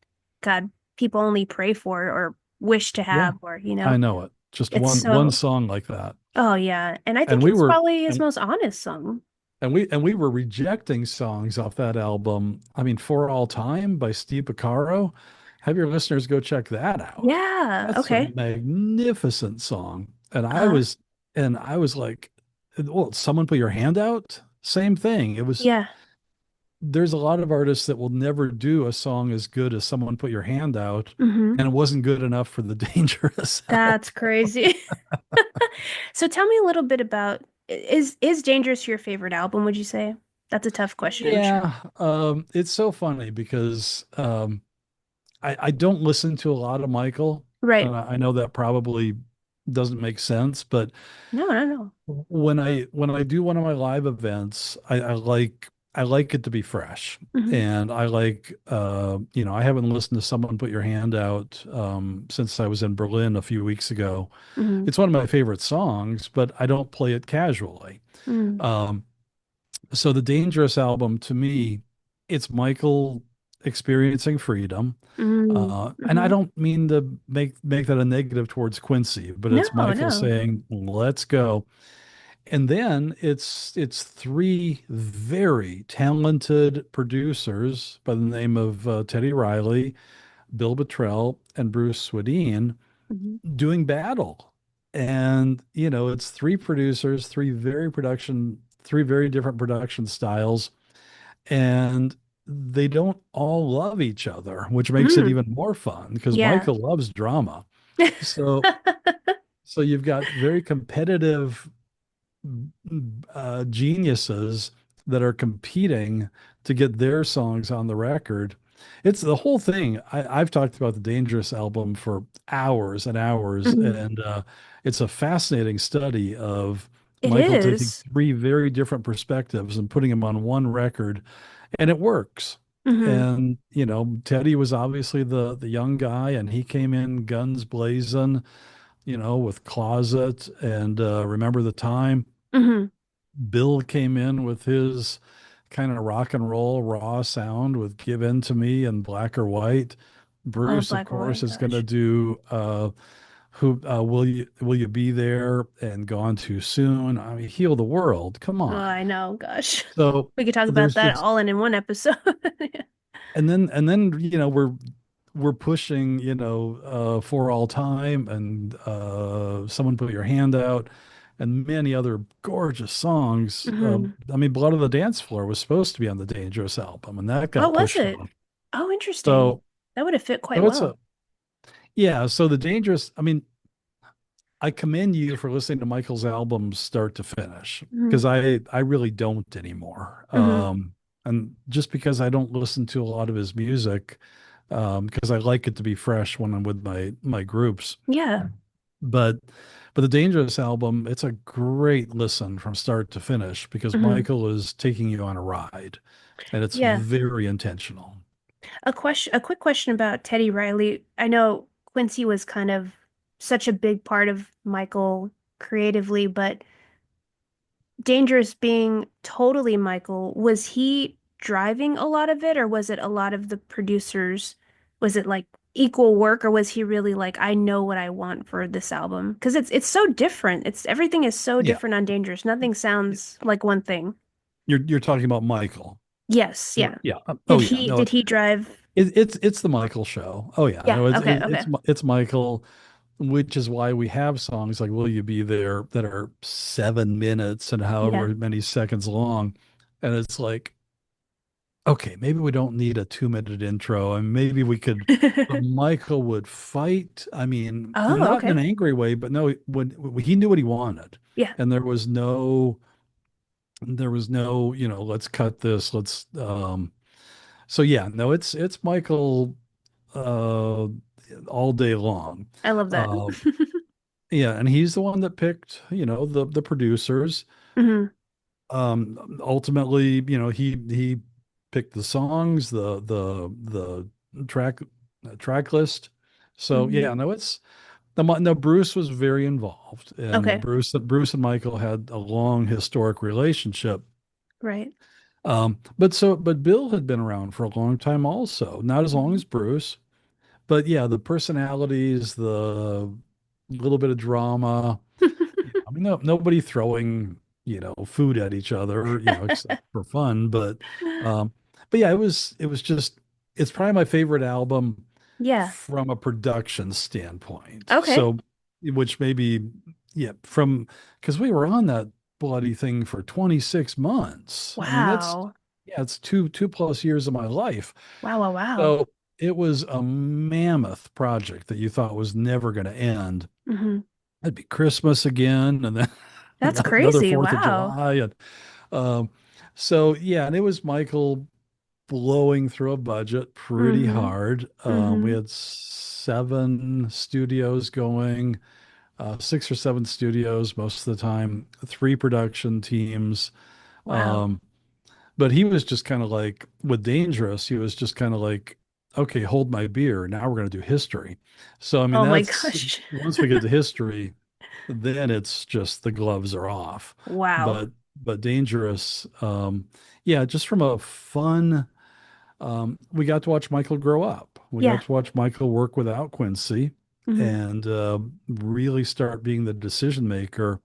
God people only pray for or wish to yeah, have, or I know it. Just it's one so song like that. oh yeah. And I And think we it's were probably his and most honest song. we were rejecting songs off that album. I mean, For All Time by Steve Porcaro. Have your listeners go check that out. Yeah, That's a okay. magnificent song. Uh-huh. And I was like, well, someone put your hand out? Same thing. It was Yeah. there's a lot of artists that will never do a song as good as Someone Put Your Hand Out, Hmm. and it wasn't good enough for the Dangerous album. That's crazy. So tell me a little bit about is Dangerous your favorite album, would you say? That's a tough question, I'm sure. Yeah, it's so funny because I don't listen to a lot of Michael. Right. I know that probably doesn't make sense, but No, no, no. when I do one of my live events, I like it to be fresh. Hmm. And I like I haven't listened to Someone Put Your Hand Out since I was in Berlin a few weeks ago. Hmm. It's one of my favorite songs, but I don't play it casually. Hmm. Um, so the Dangerous album to me, it's Michael experiencing freedom. Hmm. And I Hmm. don't mean to make that a negative towards Quincy, but No, it's Michael no. saying, "Let's go." And then it's three very talented producers by the name of Teddy Riley, Bill Bottrell, and Bruce Swedien Hmm. doing battle. And it's three producers, three very different production styles, and they don't all love each other, which makes it Hmm. even more fun because Yeah. Michael loves drama. So so you've got very competitive geniuses that are competing to get their songs on the record. It's the whole thing. I've talked about the Dangerous album for hours and hours, Hmm. and it's a fascinating study of It Michael taking is. three very different perspectives and putting them on one record, and it works. Hmm. And Teddy was obviously the young guy, and he came in guns blazing, with Closet and Remember the Time. Hmm. Bill came in with his kind of rock and roll raw sound with Give In to Me and Black or White. Oh, Bruce, of Black or course, White, is going to gosh. do who Will You Be There and Gone Too Soon. I mean, Heal the World. Come Oh, on. I know, gosh. So We could talk about there's that just all in one episode. and then we're pushing, For All Time and Someone Put Your Hand Out and many other gorgeous songs. Hmm. I mean, Blood on the Dance Floor was supposed to be on the Dangerous album, and that Oh, got was pushed it? off. Oh, interesting. So, That would have fit quite so it's well. a yeah. So the Dangerous. I mean, I commend you for listening to Michael's albums start to finish Hmm. because I really don't anymore. Hmm. And just because I don't listen to a lot of his music, because I like it to be fresh when I'm with my groups. Yeah. But the Dangerous album, it's a great listen from start to finish because Hmm. Michael is taking you on a ride, and it's Yeah. very intentional. A quick question about Teddy Riley. I know Quincy was kind of such a big part of Michael creatively, but Dangerous being totally Michael, was he driving a lot of it, or was it a lot of the producers? Was it like equal work, or was he really like, I know what I want for this album? Because it's so different. It's everything is so Yeah, different on Dangerous. Nothing sounds like one thing. you're talking about Michael. Yes, yeah. Yeah. Oh yeah. No, Did he drive? it's the Michael show. Oh yeah. Yeah, No, okay, okay. it's Michael, which is why we have songs like "Will You Be There" that are 7 minutes and Yeah. however many seconds long, and it's like, okay, maybe we don't need a 2 minute intro, and maybe we could. But Michael would fight. I mean, Oh, not in an okay. angry way, but no, when he knew what he wanted, Yeah. and there was no, let's cut this, let's. So yeah, no, it's Michael uh, all day long. I love that. Uh, yeah, and he's the one that picked, the producers. Hmm. Ultimately, he picked the songs, the track track list. So Hmm. yeah, no, it's no, Bruce was very involved, and Okay. Bruce and Michael had a long historic relationship. Right. But Bill had been around for a long time also, not as long Mhm. as Bruce, but yeah, the personalities, the little bit of drama. I mean, no, nobody throwing, food at each other, except for fun. Um, but yeah, it was just, it's probably my favorite album Yeah. from a production standpoint. Okay. So, which maybe, yeah, because we were on that bloody thing for 26 months. I mean, Wow. yeah, it's two plus years of my life. Wow. Wow. Wow. So it was a mammoth project that you thought was never going to end. Hmm. It'd be Christmas again, and then That's another crazy. 4th of Wow. July. And um, so, yeah, and it was Michael blowing through a budget pretty Hmm. hard. We Hmm. had 7 studios going, 6 or 7 studios most of the time, 3 production teams. Wow. Um, but he was just kind of like, with Dangerous, he was just kind of like, okay, hold my beer. Now we're going to do history. So, I mean, Oh my that's gosh. once we get to history, then it's just the gloves are off. Wow. But Dangerous, yeah, just from a fun, we got to watch Michael grow up. We got Yeah. to watch Michael work without Quincy Hmm. and really start being the decision maker.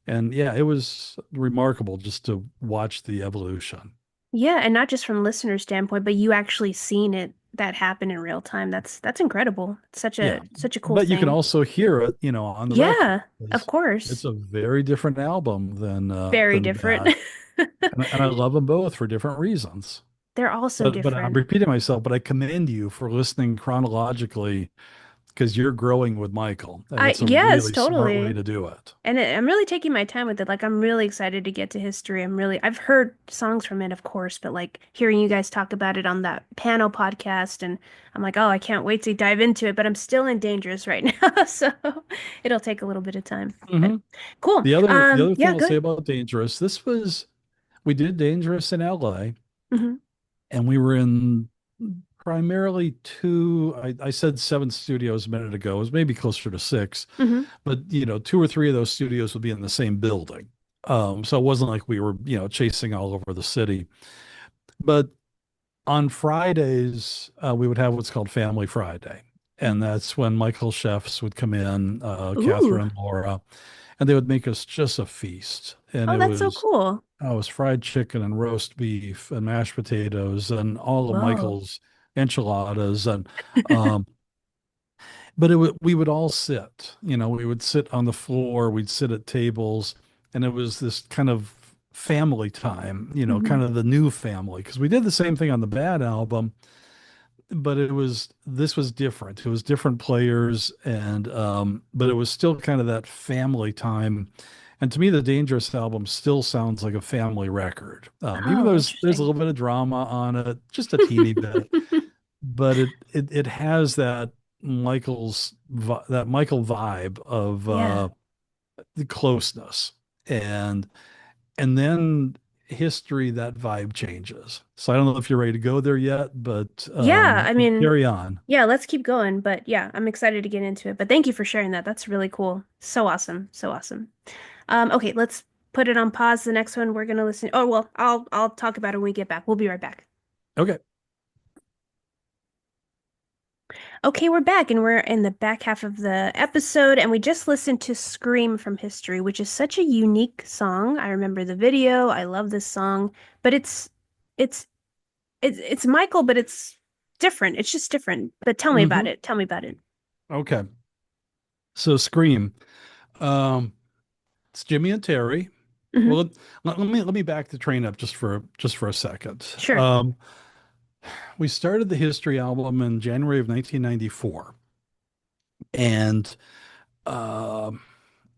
And yeah, it was remarkable just to watch the evolution. Yeah, and not just from listener standpoint, but you actually seen it that happen in real time. That's incredible. It's Yeah. such a cool But you can thing. also hear it, on the record. Yeah, of It's course. a very different album Very than different. that. And I love them both for different reasons. They're all so But I'm different. repeating myself, but I commend you for listening chronologically because you're growing with Michael, and I it's a yes, really smart way totally. to do it. I'm really taking my time with it. Like I'm really excited to get to history. I've heard songs from it, of course, but like hearing you guys talk about it on that panel podcast and I'm like, oh, I can't wait to dive into it, but I'm still in Dangerous right now, so it'll take a little bit of time. But hmm cool. The other thing Yeah, I'll say good. about Dangerous, we did Dangerous in LA, Hmm. and we were in primarily I said 7 studios a minute ago, it was maybe closer to 6, Hmm. but 2 or 3 of those studios would be in the same building. So it wasn't like we were, chasing all over the city. But on Fridays, we would have what's called Family Friday. And that's when Michael chefs would come in, Ooh. Catherine and Laura, and they would make us just a feast. And Oh, it that's so was, cool. oh, it was fried chicken and roast beef and mashed potatoes and all of Whoa. Michael's enchiladas. Um, but we would all sit, we would sit on the floor, we'd sit at tables, and it was this kind of family time, Hmm. kind of the new family. Because we did the same thing on the Bad album, but this was different. It was different players, and but it was still kind of that family time. And to me, the Dangerous album still sounds like a family record, even though Oh, there's a interesting. little bit of drama on it, just a teeny bit, but it has that Michael vibe of Yeah. the closeness, and then history, that vibe changes. So I don't know if you're ready to go there yet, but Yeah, I mean, carry on. yeah, let's keep going. But yeah, I'm excited to get into it. But thank you for sharing that. That's really cool. So awesome. So awesome. Okay, let's put it on pause. The next one we're gonna listen. Oh, well, I'll talk about it when we get back. We'll be right back. Okay. Okay, we're back and we're in the back half of the episode and we just listened to Scream from History, which is such a unique song. I remember the video. I love this song, but it's it's Michael, but it's different. It's just different. But tell me about hmm it. Tell me about it. Okay. So Scream. Um, it's Jimmy and Terry. Hmm. Well, let me back the train up just for a second. Sure. We started the History album in January of 1994, and um,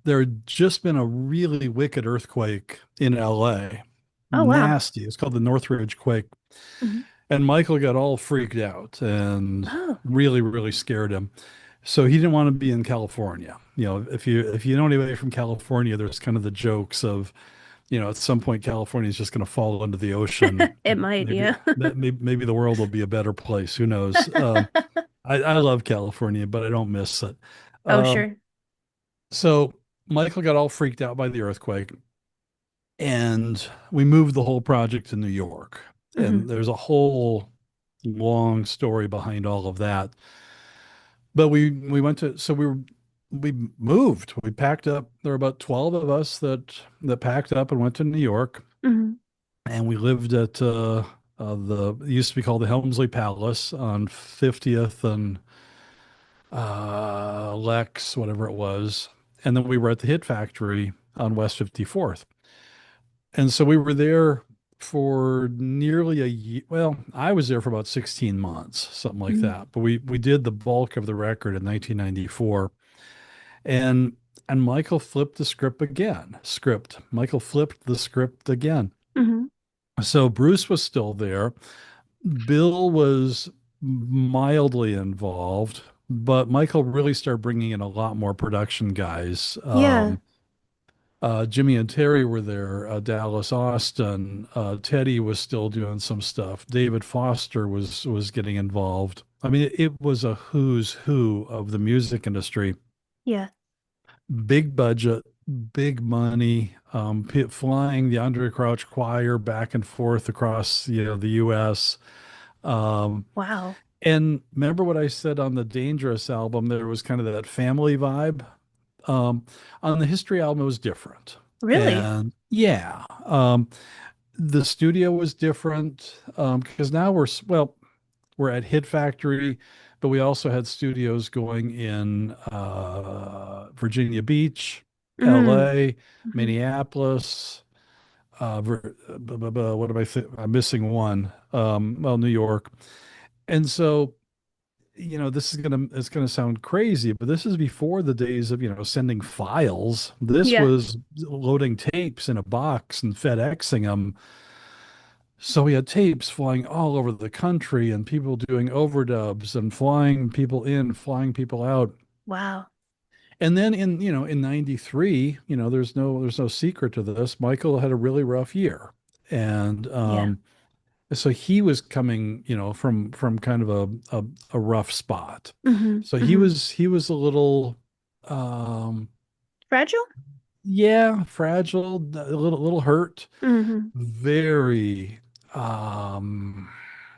there had just been a really wicked earthquake in LA. Oh wow. Nasty. It's called the Northridge quake. Hmm. And Michael got all freaked out and Oh. really, really scared him. So he didn't want to be in California. If you know anybody from California, there's kind of the jokes of, at some point California is just going to fall into the ocean. It might, Maybe yeah. maybe the world will be a better place. Who knows? I love California, but I don't miss it. Oh, Um, sure. so Michael got all freaked out by the earthquake, and we moved the whole project to New York. Hmm. And there's a whole long story behind all of that. But we went to so we moved. We packed up. There were about 12 of us that packed up and went to New York, Hmm. and we lived at the it used to be called the Helmsley Palace on 50th and Lex, whatever it was. And then we were at the Hit Factory on West 54th. And so we were there for nearly a year. Well, I was there for about 16 months, something like Hmm. that. But we did the bulk of the record in 1994. And Michael flipped the script again. Script. Michael flipped the script again. Hmm. So Bruce was still there. Bill was mildly involved, but Michael really started bringing in a lot more production guys. Yeah. Jimmy and Terry were there. Dallas Austin, Teddy was still doing some stuff. David Foster was getting involved. I mean, it was a who's who of the music industry. Yeah. Big budget, big money, flying the Undercrouch Choir back and forth across the U.S. Um, Wow. and remember what I said on the Dangerous album? There was kind of that family vibe. Um, on the History album, it was different. Really? And yeah, the studio was different because now we're at Hit Factory, but we also had studios going in Virginia Beach, Hmm. LA, Hmm. Minneapolis. What am I'm missing one. Well, New York. And so it's gonna sound crazy, but this is before the days of sending files. This Yeah. was loading tapes in a box and FedExing them. So we had tapes flying all over the country and people doing overdubs and flying people in, flying people out. Wow. And then in 93, there's no secret to this. Michael had a really rough year. And Yeah. so he was coming, from kind of a rough spot. Hmm. So he Hmm. was he was a little um Fragile? yeah, fragile, a little hurt, Hmm. very um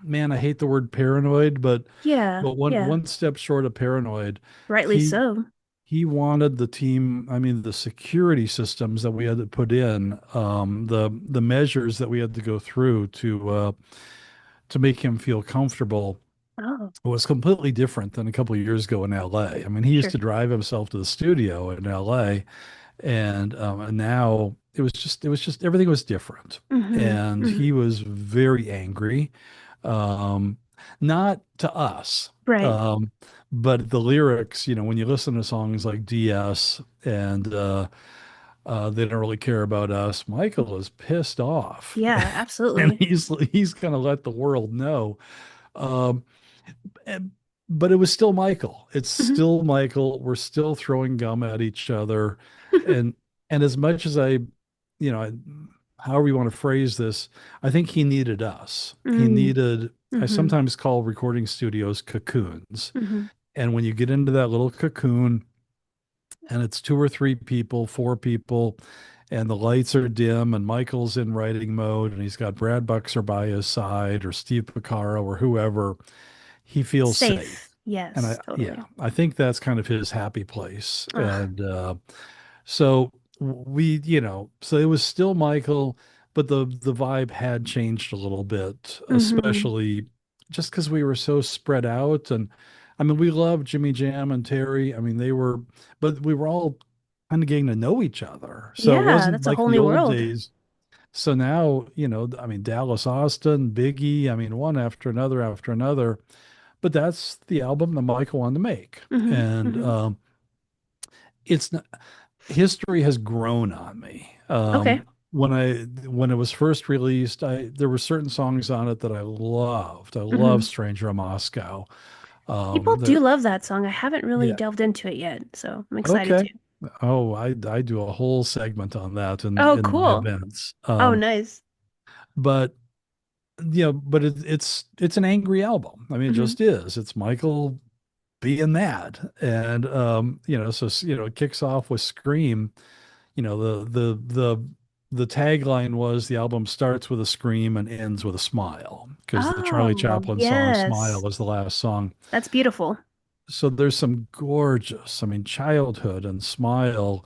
man, I hate the word paranoid, but Yeah. one Yeah. one step short of paranoid. Rightly He so. he wanted the team, I mean, the security systems that we had to put in, the measures that we had to go through to make him feel comfortable Oh, was completely different than a couple of years ago in LA. I mean, he used sure. to drive himself to the studio in LA, and now it was just everything was different, Hmm. and Hmm. he was very angry, um, not to us. Right. Um, but the lyrics, when you listen to songs like DS and they don't really care about us, Michael is pissed off, Yeah, and absolutely. he's gonna let the world know. Um, and- but it was still Michael. It's Hmm. still Michael. We're still throwing gum at each other. And as much as however you want to phrase this, I think he needed us. Hmm. I Hmm. sometimes call recording studios cocoons. Hmm. And when you get into that little cocoon and it's two or three people, four people, and the lights are dim and Michael's in writing mode and he's got Brad Buxer by his side or Steve Picaro or whoever, he feels safe. Safe. And Yes, yeah, totally. I think that's kind of his happy place. Ugh. And so so it was still Michael, but the vibe had changed a little bit, Hmm. especially just because we were so spread out. And I mean, we loved Jimmy Jam and Terry. I mean, but we were all kind of getting to know each other. So it Yeah, wasn't that's a like whole the new old world. days. So now, I mean, Dallas Austin, Biggie, I mean, one after another. But that's the album that Michael wanted to make. Hmm. And Hmm. it's not, history has grown on me. Okay. When it was first released, there were certain songs on it that I loved. I love Hmm. Stranger in Moscow. People do There, love that song. I haven't really yeah. delved into it yet, so I'm excited Okay. to. Oh, I do a whole segment on that Oh, in my cool. events. Oh, nice. But but it's an angry album. I mean, it Hmm. just is. It's Michael being mad, and it kicks off with Scream. You know, the tagline was the album starts with a scream and ends with a smile because the Charlie Oh, Chaplin song "Smile" yes. was the last song. That's beautiful. So there's some gorgeous, I mean, childhood and smile.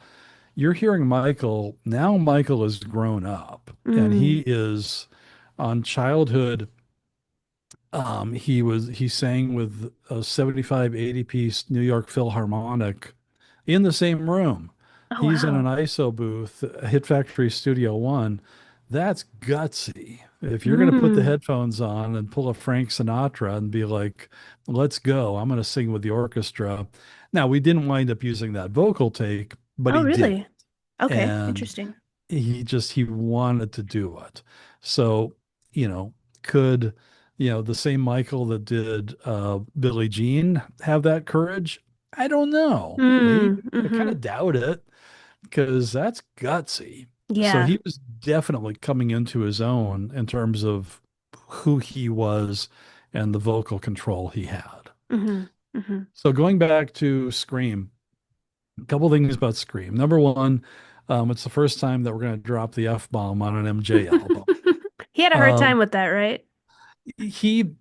You're hearing Michael now. Michael is grown up, and Mm. he is on childhood. He sang with a 75, 80 piece New York Philharmonic in the same room. Oh, He's in an wow. ISO booth, Hit Factory Studio One. That's gutsy. If you're going to put the Mm. headphones on and pull a Frank Sinatra and be like, let's go, I'm going to sing with the orchestra. Now, we didn't wind up using that vocal take, but Oh, he did really? it. Okay, And interesting. he wanted to do it. So, you know, could, the same Michael that did Billie Jean have that courage? I don't know. Maybe. Mm. I kind Hmm. of doubt it because that's gutsy. So Yeah. he was definitely coming into his own in terms of who he was and the vocal control he had. Hmm. Hmm. So going back to Scream, a couple things about Scream. Number one, it's the first time that we're going to drop the F bomb on an MJ album. He had a hard time Um, with that, right? he,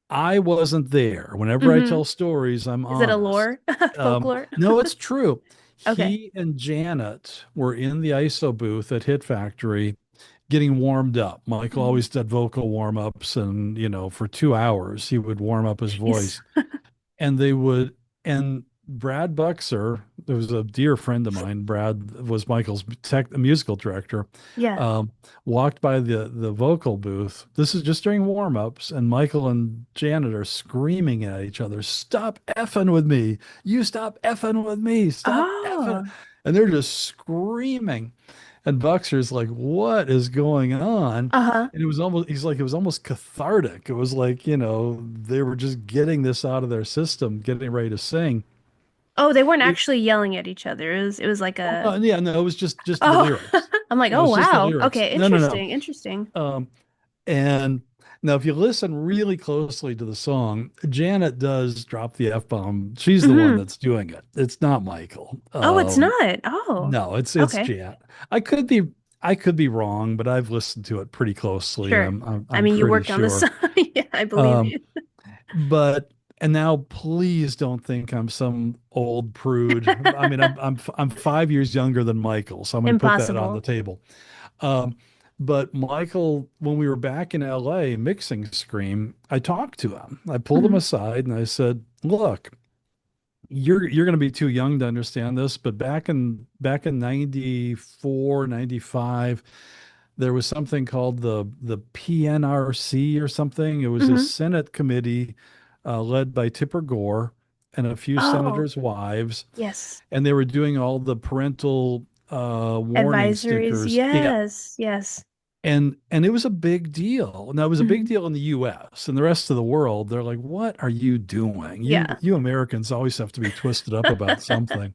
I wasn't there. Whenever I Hmm. tell stories, I'm Is it a honest. lore? Folklore? No, it's true. Okay. He and Janet were in the ISO booth at Hit Factory getting warmed up. Michael Mhm. always did vocal warm ups, and, for 2 hours, he would warm up his Jeez. voice. And they would and Brad Buxer, there was a dear friend of mine. Brad was Michael's musical director. Yeah. Um, Walked by the vocal booth. This is just during warm-ups, and Michael and Janet are screaming at each other, "Stop effing with me! You stop effing with me! Stop effing!" Oh. And they're just screaming. And Buxer's like, "What is going on?" Uh-huh. And he's like, it was almost cathartic. It was like, they were just getting this out of their system, getting ready to sing. Oh, they weren't It, actually yelling at each other. It was like oh, a no, yeah, no, it was just the Oh. lyrics. I'm like, It "Oh, was just the wow. lyrics. Okay, No, no, no. interesting. Interesting." And now, if you listen really closely to the song, Janet does drop the F bomb. She's the one Hmm. that's doing it. It's not Michael. Oh, it's not. Oh. No, it's Okay. Jan. I could be I could be wrong, but I've listened to it pretty closely. Sure. I I'm mean, you pretty worked on this. sure. Yeah, I believe Um, you. but and now please don't think I'm some old prude. I mean, I'm 5 years younger than Michael, so I'm going to put that on the Impossible. table. Um, but Michael, when we were back in LA mixing Scream, I talked to him. I pulled him Hmm. aside and I said, "Look, you're going to be too young to understand this, but back in 94, 95, there was something called the PNRC or something. It was a Hmm. Senate committee led by Tipper Gore and a few Oh, senators' wives, yes. and they were doing all the parental warning Advisories. stickers. Yeah, Yes. Yes. and it was a big deal. Now it was a big Hmm. deal in the U.S. and the rest of the world. They're like, "What are you doing? You Yeah. you Americans always have to be twisted up about something."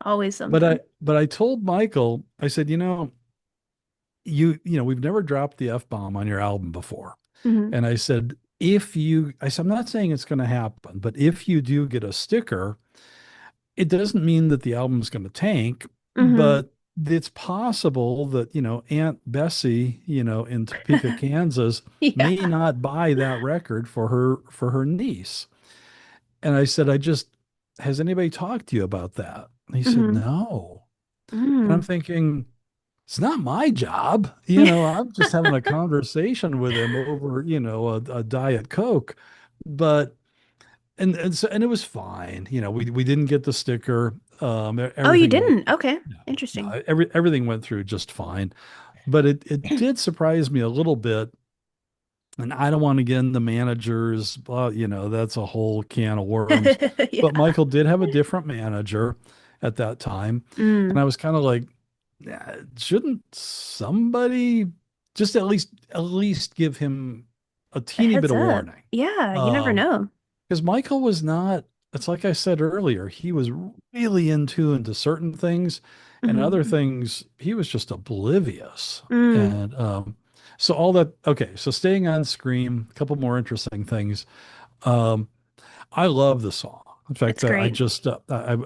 Always But I something. but I told Michael, I said, we've never dropped the F bomb on your album before. Hmm. And I said, I'm not saying it's going to happen, but if you do get a sticker, it doesn't mean that the album's going to tank, Hmm. but it's possible that, Aunt Bessie, in Topeka, Kansas, Yeah. may not buy that record for her niece. And I said, has anybody talked to you about that? And he said, Hmm. no. And I'm Mm. thinking, it's not my job. I'm just having a conversation with him over, a Diet Coke. But and it was fine. We didn't get the sticker. Oh, you Everything didn't? Okay. no, Interesting. no, everything went through just fine. But it did surprise me a little bit. And I don't want to get into managers, but that's a whole can of worms. But Yeah. Michael did have a different manager at that time. And Mm. I was kind of like, shouldn't somebody just at least give him a A teeny bit heads of up. warning? Yeah, you never Um, know. because Michael was not it's like I said earlier, he was really in tune to certain things, and other Hmm. things he was just oblivious. Mm, And so all that, okay, so staying on Scream, a couple more interesting things. Um, I love the song. In fact, it's great.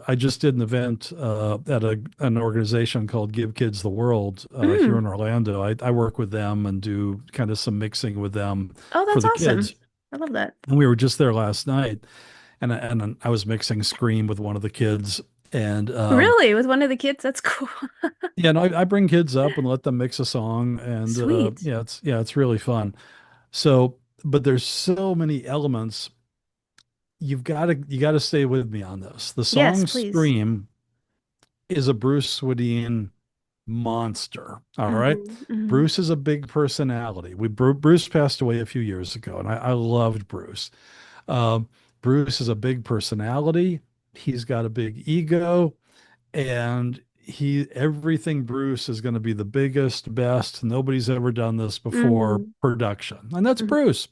I just did an event at an organization called Give Kids the World here Mm. in Orlando. I work with them and do kind of some mixing with them Oh, for that's the awesome. kids. I love that. And we were just there last night, and I was mixing Scream with one of the kids, and Really? With one of the kids? That's cool. yeah, and I bring kids up and let them mix a song, and Sweet. yeah, it's really fun. So, but there's so many elements. You got to stay with me on this. The Yes, song please. Scream is a Bruce Swedien monster. All right. Hmm. Hmm. Bruce is a big personality. Bruce passed away a few years ago, and I loved Bruce. Um, Bruce is a big personality. He's got a big ego, and he everything Bruce is going to be the biggest, best. Nobody's ever done this before Hmm. production, and that's Hmm. Bruce,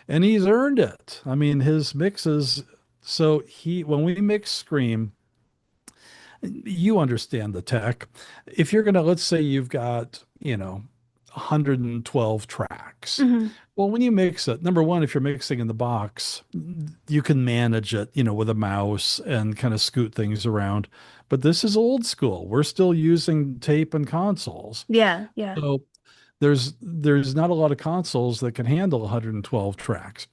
and he's earned it. I mean, his mixes. So he when we mix Scream, you understand the tech. If you're going to, let's say you've got, 112 tracks. Hmm. Well, when you mix it, number one, if you're mixing in the box, you can manage it, with a mouse and kind of scoot things around. But this is old school. We're still using tape and consoles. Yeah, yeah. So there's not a lot of consoles that can handle 112 tracks.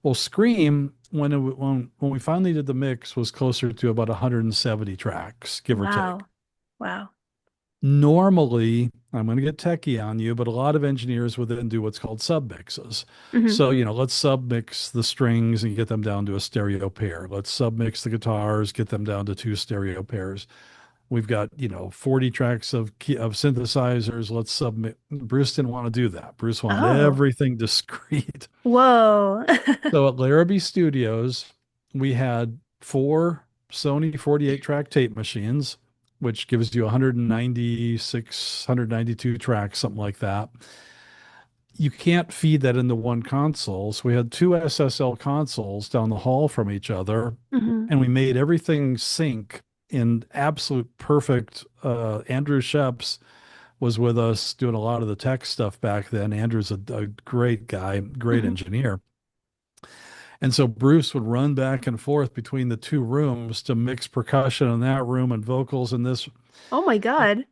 Well, Scream, when we finally did the mix, was closer to about 170 tracks, give or take. Wow. Wow. Normally, I'm going to get techie on you, but a lot of engineers would then do what's called submixes. Hmm. So, let's submix the strings and get them down to a stereo pair. Let's submix the guitars, get them down to two stereo pairs. We've got, 40 tracks of synthesizers. Let's submit. Bruce didn't want to do that. Bruce wanted Oh. everything discrete. Whoa. So at Larrabee Studios, we had four Sony 48 track tape machines, which gives you 196, 192 tracks, something like that. You can't feed that into one console. So we had two SSL consoles down the hall from each other, Hmm. and we made everything sync in absolute perfect. Andrew Sheps was with us doing a lot of the tech stuff back then. Andrew's a great guy, great Hmm. engineer. And so Bruce would run back and forth between the two rooms to mix percussion in that room and vocals in this. Oh my God.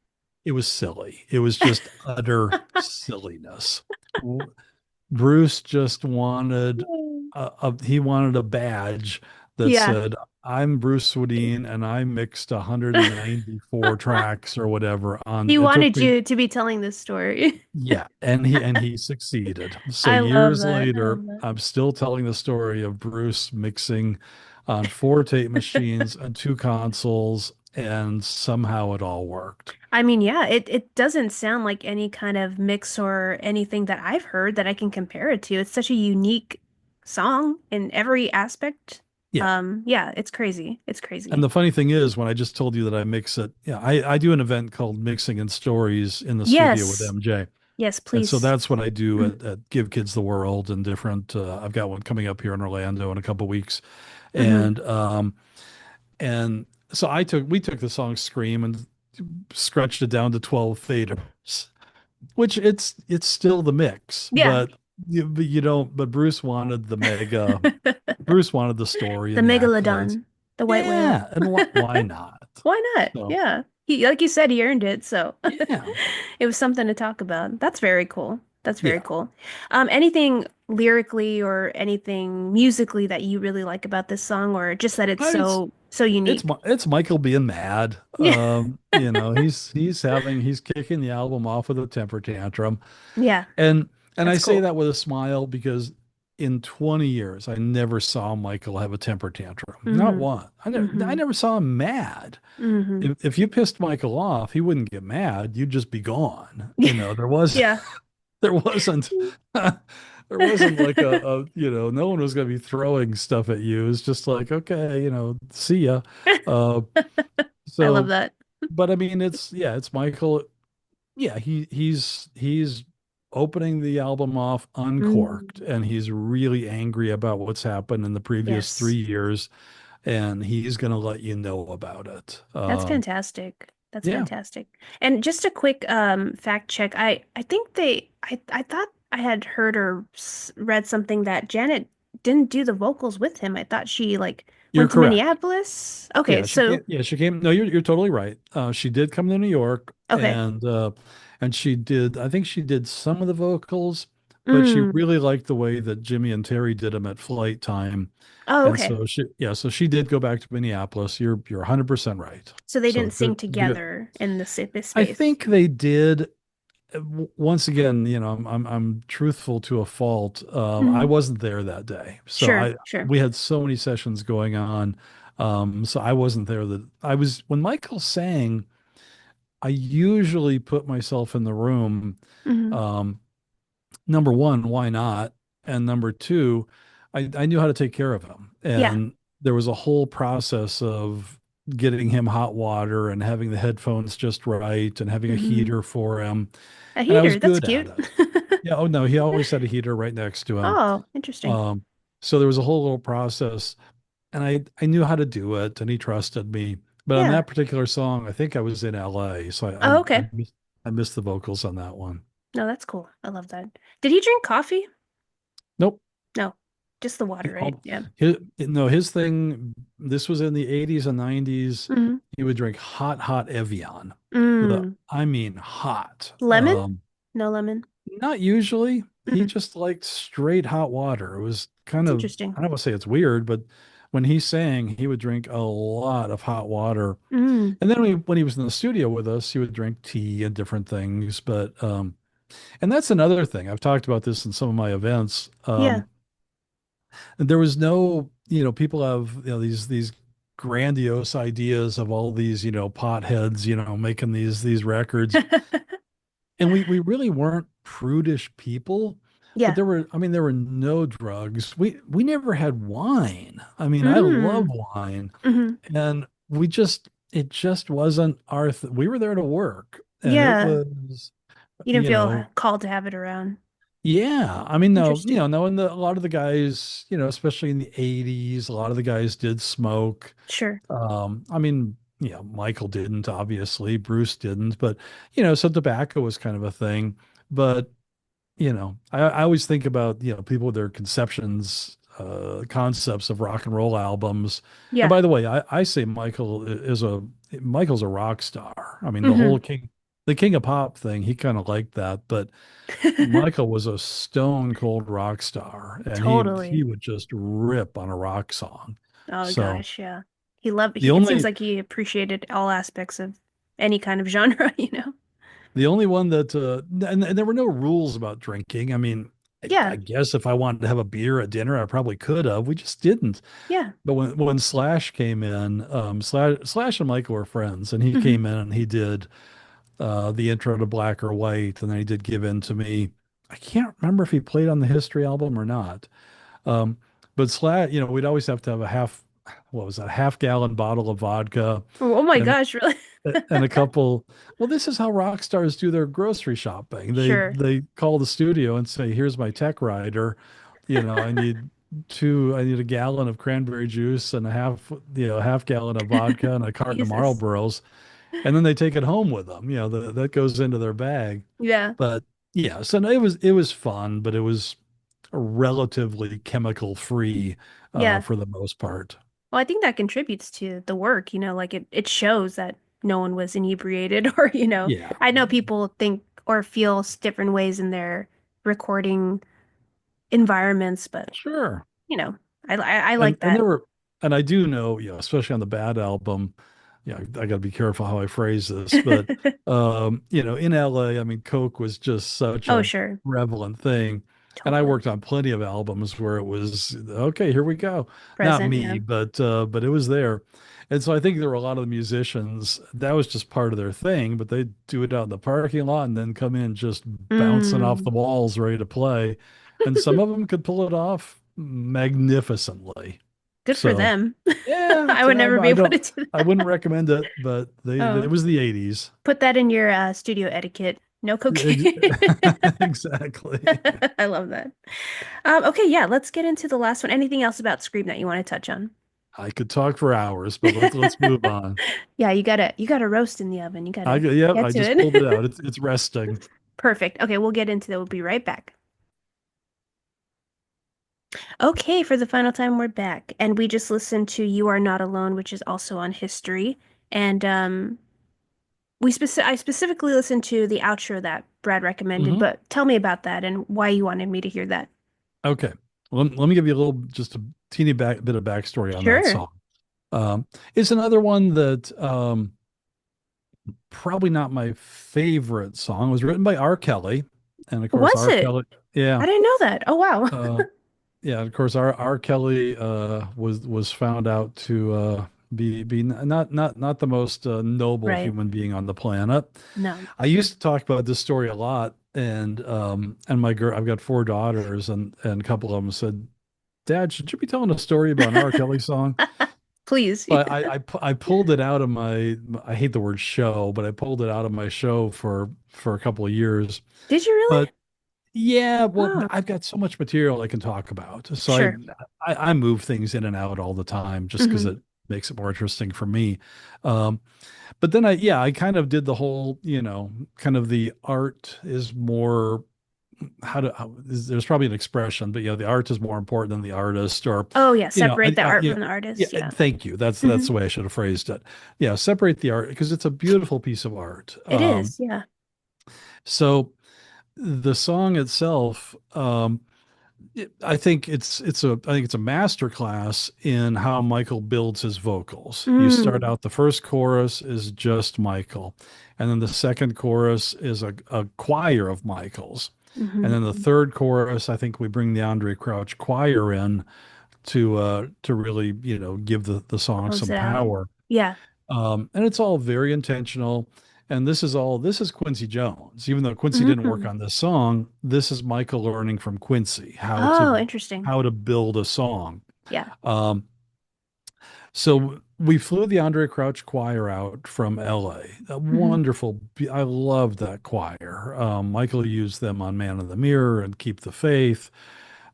It was silly. It was just utter silliness. Bruce just wanted he wanted a badge that Yeah. said, "I'm Bruce Swedien and I mixed 194 tracks or whatever on." He It took wanted me, you to be telling this story. yeah, and he succeeded. So I love years that. I later, love that. I'm still telling the story of Bruce mixing on four tape machines and two consoles, and somehow it all worked. I mean, yeah, it doesn't sound like any kind of mix or anything that I've heard that I can compare it to. It's such a unique song in every aspect. Yeah. Yeah, it's crazy. It's And crazy. the funny thing is, when I just told you that I mix it, yeah, I do an event called Mixing and Stories in the studio with Yes. MJ. Yes, And so please. that's what I do Mhm. at Give Kids the World and different. I've got one coming up here in Orlando in a couple weeks, Mhm. and so we took the song Scream and scrunched it down to 12 faders, which it's still the mix, Yeah. but you don't, but Bruce wanted the story The and the accolades. megalodon, the white whale. Yeah, and why not? Why not? So, Yeah. He, like you said, he earned it, so yeah. it was something to talk about. That's very cool. That's very Yeah. cool. Anything lyrically or anything musically that you really like about this song, or just that it's I mean, so unique? it's Michael being mad. Yeah. He's kicking the album off with a temper tantrum. Yeah, And I that's say cool. that with a smile because in 20 years I never saw Michael have a temper tantrum. Not Hmm. one. I Hmm. never saw him mad. Hmm. If you pissed Michael off, he wouldn't get mad. You'd just be gone. Yeah. There wasn't there wasn't like no one was going to be throwing stuff at you. It's just like, okay, see ya. Uh, I love so, that. but I mean, it's Michael. Yeah, he's opening the album off uncorked, Mm. and he's really angry about what's happened in the previous three Yes. years. and he's going to let you know about it. That's fantastic. That's Yeah, fantastic. And just a quick fact check. I think I thought I had heard or read something that Janet didn't do the vocals with him. I thought she like you're went to correct. Minneapolis. Okay, Yeah, she came. so Yeah, she came. No, you're totally right. She did come to New York, okay. and she did. I think she did some of the vocals, but she Mm. really liked the way that Jimmy and Terry did them at flight time, Oh, and okay. so she did go back to Minneapolis. You're 100% right. So they So didn't sing good, good. together in the I space. think they did. Once again, I'm truthful to a fault. I Hmm. wasn't there that day, so Sure, I sure. we had so many sessions going on. So I wasn't there. That I was when Michael sang. I usually put myself in the room. Hmm. Um, Number one, why not? And number two, I knew how to take care of him, Yeah. and there was a whole process of getting him hot water and having the headphones just right and having a Hmm. heater for him, A and I was heater, that's good at cute. it. Yeah. Oh no, he always had a heater right next to him. Oh, interesting. Um, so there was a whole little process, and I knew how to do it, and he trusted me. But on Yeah. that particular song, I think I was in LA, so Oh, okay. I missed the vocals on that one. No, that's cool. I love that. Did he drink coffee? Nope. No, just the He, water, right? all, Yeah. his, no, his thing, this was in the 80s and 90s. Hmm. He would drink hot Evian. Mm. I mean, hot. Lemon? No lemon. Not usually. He Hmm. just liked straight hot water. It was kind That's of, interesting. I don't want to say it's weird, but when he sang, he would drink a lot of hot water. Mm. And then when he was in the studio with us, he would drink tea and different things. And that's another thing. I've talked about this in some of my events. Yeah. There was no, people have, these grandiose ideas of all these, potheads, making these records. And we really weren't prudish people, but Yeah. there were no drugs. We never had wine. I mean, I love Mm. wine, Hmm. and it just wasn't we were there to work, and it Yeah. was, You didn't you feel know, called to have it around. yeah. I mean, no, Interesting. knowing that a lot of the guys, especially in the 80s, a lot of the guys did smoke. Sure. I mean, Michael didn't, obviously, Bruce didn't, but so tobacco was kind of a thing. But I always think about, people with their concepts of rock and roll albums. And Yeah. by the way, I say Michael's a rock star. I mean, Hmm. the King of Pop thing, he kind of liked that, but Michael was a stone cold rock star, and he Totally. would just rip on a rock song. Oh So gosh, yeah. He loved the it seems only like he appreciated all aspects of any kind of genre, you know? the only one that and there were no rules about drinking. I mean, I Yeah. guess if I wanted to have a beer at dinner, I probably could have. We just didn't. Yeah. But when Slash came in, Slash and Michael were friends, and he Hmm. came in and he did the intro to Black or White, and then he did Give In to Me. I can't remember if he played on the History album or not. Um, but Slash, we'd always have to have what was that, half-gallon bottle of vodka Oh my and gosh, really? and a couple. Well, this is how rock stars do their grocery shopping. Sure. They call the studio and say, "Here's my tech rider. I need a gallon of cranberry juice and half gallon of vodka and a carton of Jesus. Marlboros." And then they take it home with them. That goes into their bag. Yeah. But yeah, so no, it was fun, but it was relatively chemical free Yeah. for the most part. Well, I think that contributes to the work, like it shows that no one was inebriated or, Yeah, I know people think or feel different ways in their recording environments, but, sure. you know, I And like and that. there were and I do know, especially on the Bad album, I got to be careful how I phrase this, but in LA, I mean, Coke was just such Oh, a sure. prevalent thing. And I Totally. worked on plenty of albums where it was, okay, here we go. Not Present, yeah. me, but it was there. And so I think there were a lot of the musicians, that was just part of their thing, but they do it out in the parking lot and then come in just bouncing off Mm. the walls ready to play. And some of them could pull it off magnificently. Good for So, them. yeah, I would never be I able don't, to do I that. wouldn't recommend it, but it Oh, was the 80s. put that in your studio etiquette. No Ex- cocaine. Exactly. I love that. Okay, yeah, let's get into the last one. Anything else about Scream that you want to touch on? I could talk for hours, but let's move on. Yeah, you gotta roast in the oven. You gotta Yeah, get I to just pulled it it. out. It's resting. Perfect. Okay, we'll get into that. We'll be right back. Okay, for the final time, we're back. And we just listened to You Are Not Alone, which is also on history. And I specifically listened to the outro that Brad recommended, Hmm. but tell me about that and why you wanted me to hear that. Okay. Let me give you a little, just a teeny bit of backstory on that Sure. song. It's another one that probably not my favorite song. It was written by R. Kelly. And of course, Was R. it? Kelly, yeah. I didn't know that. Oh, wow. Uh, yeah, of course, R. Kelly was found out to be not the most noble Right. human being on the planet. No. I used to talk about this story a lot, and my girl, I've got four daughters, and a couple of them said, "Dad, should you be telling a story about an R. Kelly song?" Please. But I pulled it out of my, I hate the word show, but I pulled it out of my show for a couple of years. Did you really? But yeah, well, Oh, I've got so much material I can talk about. So sure. I move things in and out all the time just because Hmm. it makes it more interesting for me. Um, but then I kind of did the whole, kind of the art is more there's probably an expression, but the art is more important than the artist, or, Oh, yeah. you know, Separate the art yeah, from the yeah, artist. Yeah. thank you. That's Hmm. the way I should have phrased it. Yeah, separate the art because it's a beautiful piece of art. It is. Yeah. So the song itself, I think it's a master class in how Michael builds his vocals. You start Mm. out, the first chorus is just Michael, and then the second chorus is a choir of Michael's, and then the Hmm. third chorus, I think we bring the Andre Crouch choir in to really give the song Close some it out. power. Yeah. And it's all very intentional. And this is Quincy Jones. Even though Quincy didn't work Mm. on this song, this is Michael learning from Quincy Oh, interesting. how to build a song. Yeah. Um, so we flew the Andre Crouch Choir out from LA. A Hmm. wonderful, I loved that choir. Michael used them on Man in the Mirror and Keep the Faith.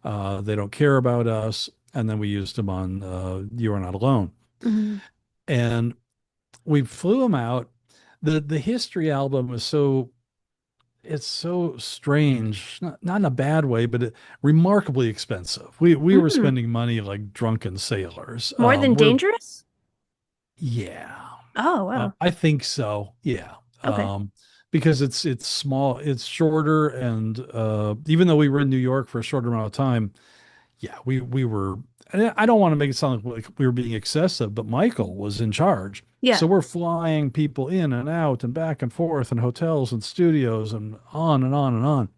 They Don't Care About Us. And then we used them on You Are Not Alone. Hmm. And we flew them out. The History album is it's so strange, not in a bad way, but remarkably expensive. We were Mm. spending money like drunken sailors. More than dangerous? Yeah, Oh, wow. I think so. Yeah, Okay. because it's small, it's shorter, and even though we were in New York for a shorter amount of time, yeah, we were. And I don't want to make it sound like we were being excessive, but Michael was in charge. Yeah. So we're flying people in and out and back and forth and hotels and studios and on and on and on.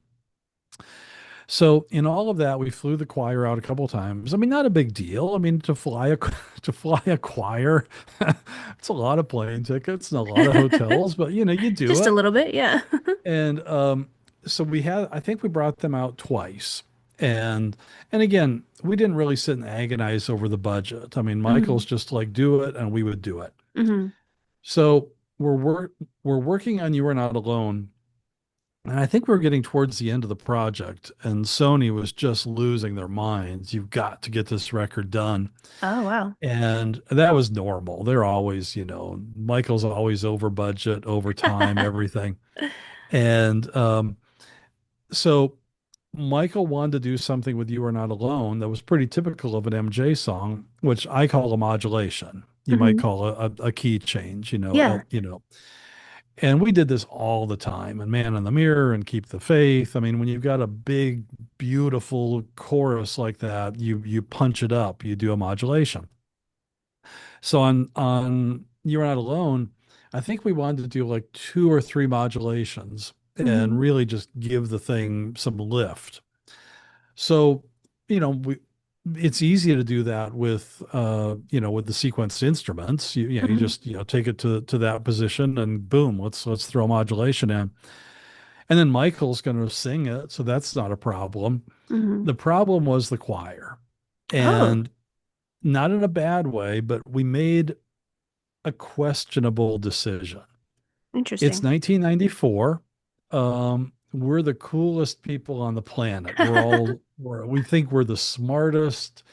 So in all of that, we flew the choir out a couple of times. I mean, not a big deal. I mean, to fly a to fly a choir, it's a lot of plane tickets and a lot of hotels, but you do Just a it. little bit. Yeah. And so I think we brought them out twice. And again, we didn't really sit and agonize over the budget. I mean, Hmm. Michael's just like, do it, and we would do it. Hmm. So we're working on You Are Not Alone. And I think we were getting towards the end of the project, and Sony was just losing their minds. You've got to get this record done. Oh, wow. And that was normal. They're always, Michael's always over budget, over time, everything. And so Michael wanted to do something with You Are Not Alone that was pretty typical of an MJ song, which I call a modulation. You might Hmm. call a key change, Yeah. And we did this all the time, and Man in the Mirror and Keep the Faith. I mean, when you've got a big, beautiful chorus like that, you punch it up, you do a modulation. So on You're Not Alone, I think we wanted to do like two or three modulations and Hmm. really just give the thing some lift. So, you know, we it's easy to do that with the sequenced instruments. You Hmm. just, take it to that position and boom, let's throw modulation in. And then Michael's going to sing it, so that's not a problem. Hmm. The problem was the choir. Oh, And not in a bad way, but we made a questionable decision. It's interesting. 1994. We're the coolest people on the planet. We think we're the smartest.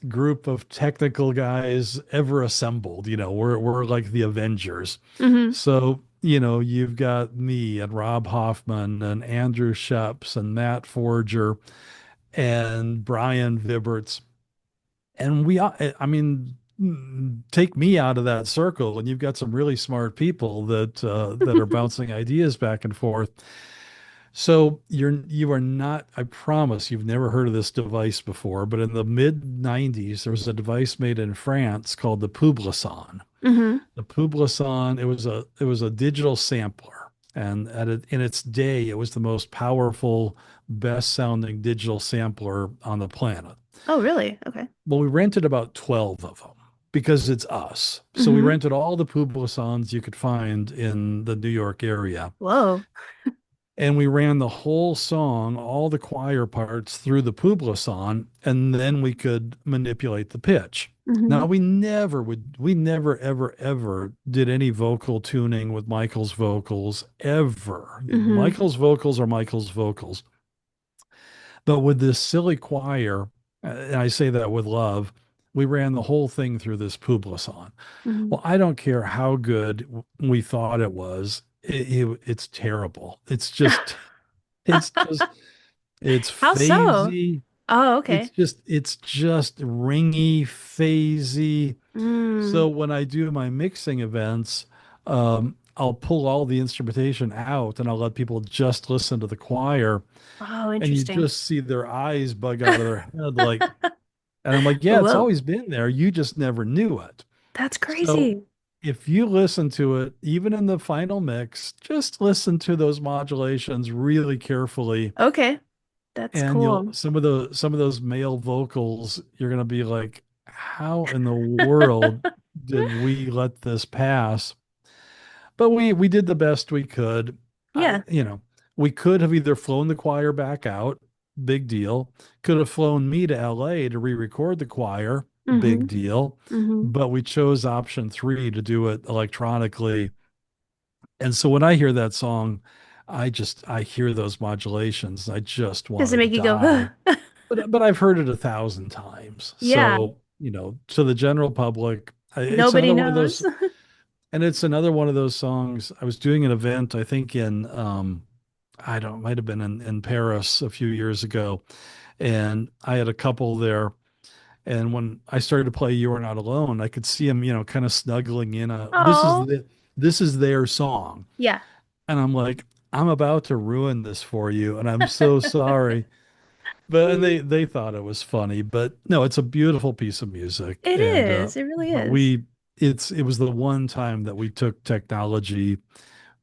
group of technical guys ever assembled. We're like the Avengers. Hmm. So, you've got me and Rob Hoffman and Andrew Sheps and Matt Forger and Brian Vibberts. And I mean, take me out of that circle, and you've got some really smart people that are bouncing ideas back and forth. So you are not, I promise you've never heard of this device before, but in the mid 90s, there was a device made in France called the Publison. Hmm. The Publison, it was a digital sampler. And in its day, it was the most powerful, best sounding digital sampler on the planet. Oh, really? Okay. Well, we rented about 12 of them because it's us. So we Hmm. rented all the Publisons you could find in the New York area. Whoa. And we ran the whole song, all the choir parts through the Publison, and then we could manipulate the pitch. Hmm. Now we never, ever, ever did any vocal tuning with Michael's vocals ever. Hmm. Michael's vocals are Michael's vocals. But with this silly choir, and I say that with love, we ran the whole thing through this Publison. Hmm. Well, I don't care how good we thought it was. It's terrible. It's just, it's How so? phasey. Oh, It's okay. just, it's just ringy, phasey. Mm. So when I do my mixing events, I'll pull all the instrumentation out and I'll let people just listen to the choir, Oh, and you interesting. just see their eyes bug out of their head, like, and I'm like, yeah, it's Whoa. always been there. You just never knew it. That's So crazy. if you listen to it, even in the final mix, just listen to those modulations really carefully. Okay. That's And you'll cool. some of those male vocals, you're gonna be like, how in the world did we let this pass? But we did the best we could. I, Yeah. you know, we could have either flown the choir back out, big deal. Could have flown me to LA to re-record the choir, big Hmm. deal. Hmm. But we chose option three to do it electronically. And so when I hear that song, I hear those modulations. I just want Does it to make you go, die. huh? But I've heard it 1,000 times. Yeah. So, to the general public, it's Nobody another one of knows. those, and it's another one of those songs. I was doing an event, I think in I don't, might have been in Paris a few years ago, and I had a couple there. And when I started to play "You Are Not Alone," I could see them, kind of snuggling in. Oh, This is their song, yeah. and I'm like, I'm about to ruin this for you, and I'm so sorry. But and they thought it was funny, but no, it's a beautiful piece of music, It and is. It really but is. it was the one time that we took technology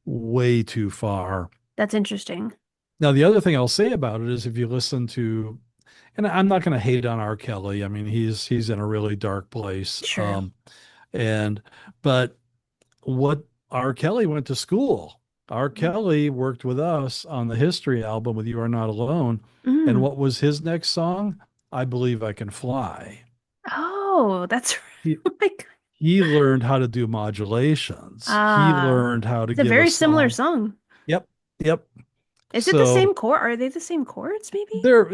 way too far. That's interesting. Now, the other thing I'll say about it is if you listen to, and I'm not going to hate on R. Kelly. I mean, he's in a really dark place. Sure. And but what R. Kelly went to school. R. Kelly worked with us on the History album with "You Are Not Alone," and Mm. what was his next song? "I Believe I Can Fly." Oh, that's He oh my God. he learned how to do modulations. He Ah, learned how to it's a give a very similar song. song. Yep, yep. Is it the So same chord? Are they the same chords, maybe? they're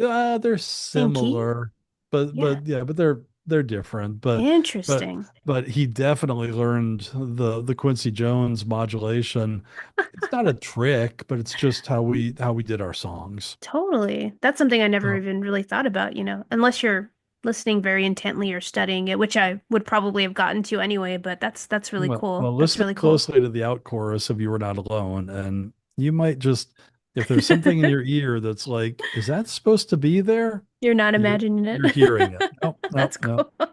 Same key? similar, but Yeah. yeah, but they're different. But Interesting. but he definitely learned the Quincy Jones modulation. It's not a trick, but it's just how we did our songs. Totally. That's something I never So, even really thought about, unless you're listening very intently or studying it, which I would probably have gotten to anyway, but that's really cool. well, That's listen really cool. closely to the out chorus of "You Were Not Alone," and you might just, if there's something in your ear that's like, is that supposed to be there? You're not You're imagining it. you're hearing it. No, no, That's no. cool.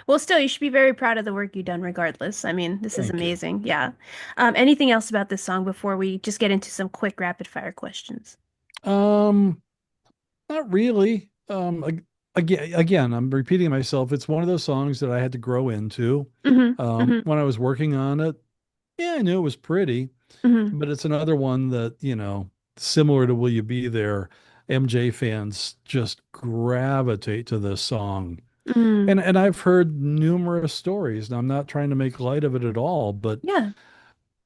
Well, still, you should be very proud of the work you've done regardless. I mean, this is Thank you. amazing. Yeah. Anything else about this song before we just get into some quick rapid fire questions? Um, Not really. Again, I'm repeating myself. It's one of those songs that I had to grow into. Hmm. Hmm. When I was working on it, yeah, I knew it was pretty, Hmm. but it's another one that, similar to "Will You Be There," MJ fans just gravitate to this song. Hmm. And I've heard numerous stories. Now, I'm not trying to make light of it at all, but Yeah.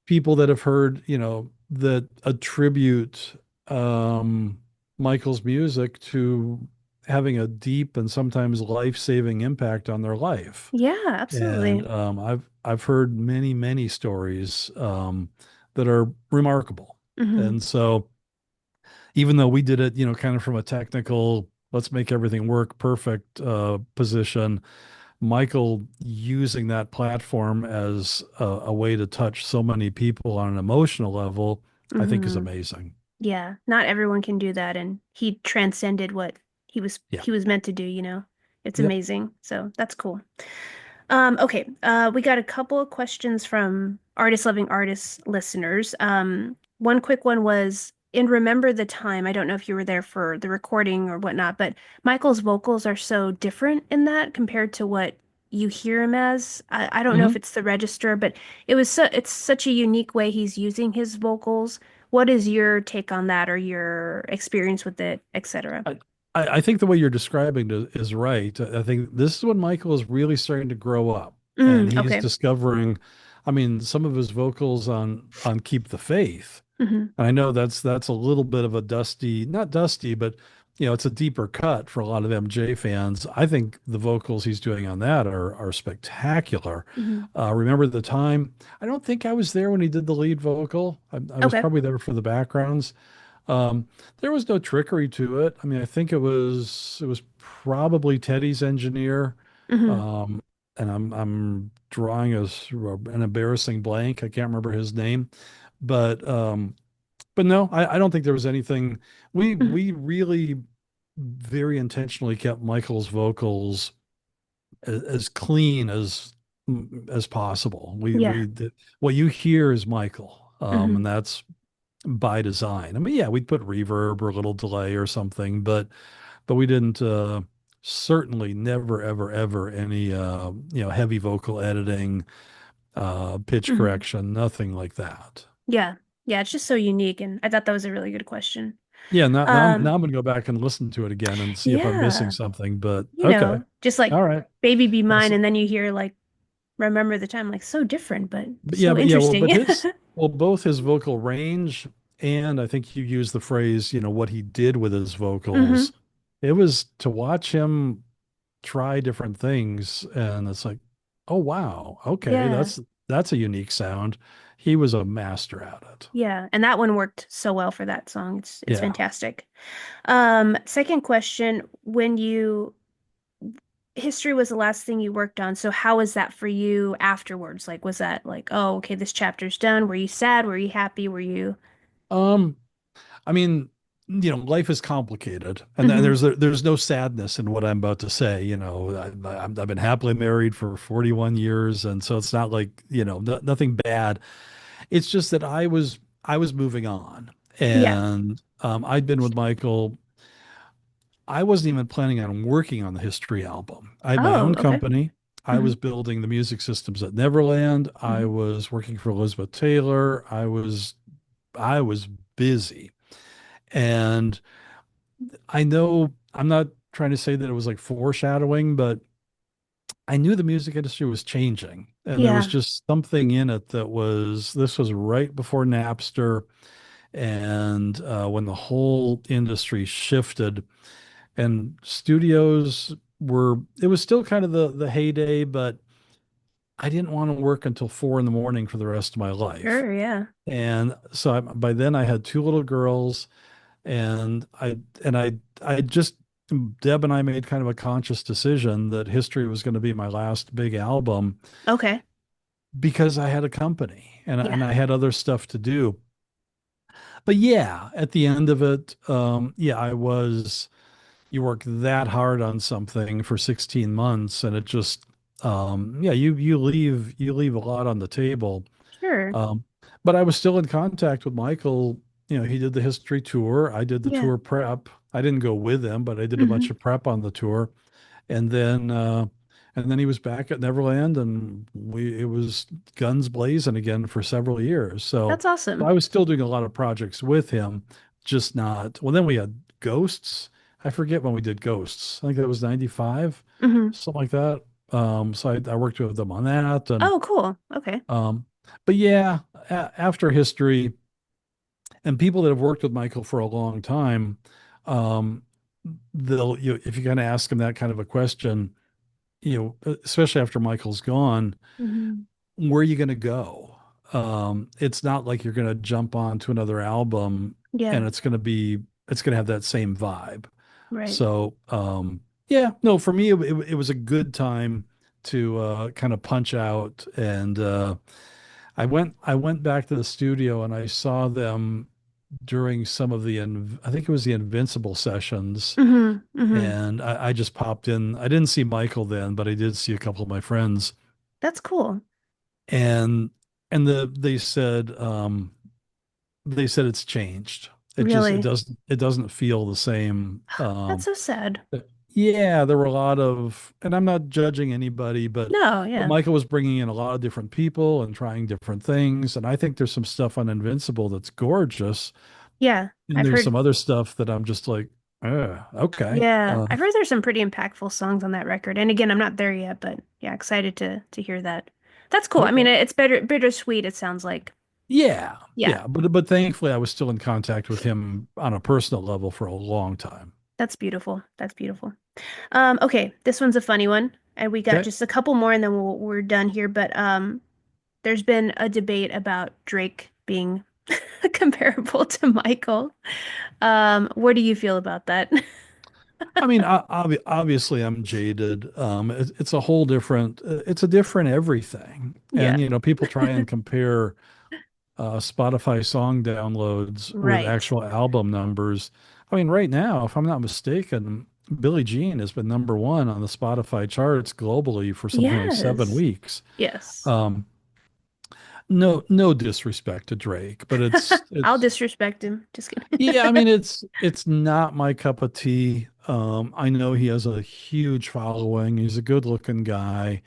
people that have heard, that attribute Michael's music to having a deep and sometimes life-saving impact on their life. Yeah, And absolutely. I've heard many stories that are remarkable. Hmm. And so even though we did it, kind of from a technical, let's make everything work perfect position, Michael using that platform as a way to touch so many people on an emotional level, I think is Hmm. amazing. Yeah, not everyone can do that, and he transcended what Yeah. he was meant to do, you know. It's Yep. amazing. So that's cool. Okay, we got a couple of questions from Artist Loving Artists listeners. One quick one was in Remember the Time. I don't know if you were there for the recording or whatnot, but Michael's vocals are so different in that compared to what you hear him as. I don't know hmm if it's the register, but it's such a unique way he's using his vocals. What is your take on that or your experience with it, etc.? I, I think the way you're describing it is right. I think this is when Michael is really starting to grow up and Mm, he's okay. discovering, I mean, some of his vocals on Keep the Faith. Hmm. And I know that's a little bit of a dusty, not dusty, but it's a deeper cut for a lot of MJ fans. I think the vocals he's doing on that are spectacular. Hmm. Remember the Time? I don't think I was there when he did the lead vocal. I was Okay. probably there for the backgrounds. Um, there was no trickery to it. I mean, I think it was probably Teddy's engineer. Hmm. Um, and I'm drawing an embarrassing blank. I can't remember his name, but no, I don't think there was anything. We really very intentionally kept Michael's vocals as clean as possible. Yeah. What you hear is Michael, Hmm. and that's by design. I mean, yeah, we'd put reverb or a little delay or something, but we didn't certainly never ever any heavy vocal editing, pitch Hmm. correction, nothing like that. Yeah. Yeah, it's just so unique and I thought that was a really good question. Yeah, now Um, I'm gonna go back and listen to it again and see if I'm missing yeah, something. But you okay, know, just like all right. Baby Be Well, Mine so, and then you hear like Remember the Time, like so different, but but yeah, so but yeah, well, interesting. but both his vocal range and I think you used the phrase, what he did with his Hmm. vocals. It was to watch him try different things, and it's like, oh wow, okay, Yeah. that's a unique sound. He was a master at it. Yeah, and that one worked so well for that song. It's Yeah. fantastic. Second question, when you history was the last thing you worked on, so how was that for you afterwards? Like was that like, oh, okay, this chapter's done? Were you sad? Were you happy? Were you Um, I mean, life is complicated, and Hmm. there's no sadness in what I'm about to say. I've been happily married for 41 years, and so it's not like nothing bad. It's just that I was moving on, Yeah. and I'd been with Michael. I wasn't even planning on working on the History album. I had my Oh, own okay. company. I Hmm. was building the music systems at Neverland. I Hmm. was working for Elizabeth Taylor. I was busy. And I know I'm not trying to say that it was like foreshadowing, but I knew the music industry was changing. And there was Yeah. just something in it this was right before Napster. And when the whole industry shifted and studios it was still kind of the heyday, but I didn't want to work until 4 in the morning for the rest of my life. Sure, yeah. And so by then I had two little girls and I just Deb and I made kind of a conscious decision that History was going to be my last big album Okay. because I had a company Yeah. and I had other stuff to do. But yeah, at the end of it, yeah, you work that hard on something for 16 months and it just yeah, you leave a lot on the table. Sure. Um, but I was still in contact with Michael. He did the history tour. I did the Yeah. tour prep. I didn't go with him, but I did a Hmm. bunch of prep on the tour. And then he was back at Neverland, and it was guns blazing again for several years. So That's awesome. I was still doing a lot of projects with him, just not. Well, then we had Ghosts. I forget when we did Ghosts. I think that was 95, Hmm. something like that. So I worked with them on that, and Oh, cool. Okay. um, but yeah, after History and people that have worked with Michael for a long time, um, if you're going to ask them that kind of a question, especially after Michael's gone, Hmm. where are you going to go? It's not like you're going to jump onto another album Yeah, and it's going to have that same vibe. right. So, yeah, no, for me, it was a good time to kind of punch out. And I went back to the studio and I saw them during some of I think it was the Invincible sessions. Hmm. Hmm. And I just popped in. I didn't see Michael then, but I did see a couple of my friends. That's cool. And they said it's changed. Really. It doesn't feel the same. That's so sad. Yeah, there were a lot of, and I'm not judging anybody, No, but yeah. Michael was bringing in a lot of different people and trying different things, and I think there's some stuff on Invincible that's gorgeous, Yeah, and I've there's heard. some other stuff that I'm just like, okay. Yeah, I've heard there's some pretty impactful songs on that record. And again, I'm not there yet, but yeah, excited to hear that. That's cool. I mean, Okay. it's bittersweet, it sounds like. Yeah, Yeah, yeah, but thankfully I was still in contact with him on a personal level for a long time. that's beautiful. That's beautiful. Okay, this one's a funny one, and we got Okay. just a couple more, and then we're done here. But there's been a debate about Drake being comparable to Michael. What do you feel about that? I mean, obviously, I'm jaded. It's a whole different, it's a different everything. Yeah, And, people try and compare Spotify song downloads with right. actual album numbers. I mean, right now, if I'm not mistaken, Billie Jean has been number one on the Spotify charts globally for something like seven Yes. weeks. Yes. Um, no disrespect to Drake, but I'll it's disrespect him. Just kidding. yeah, I mean it's not my cup of tea. I know he has a huge following. He's a good-looking guy.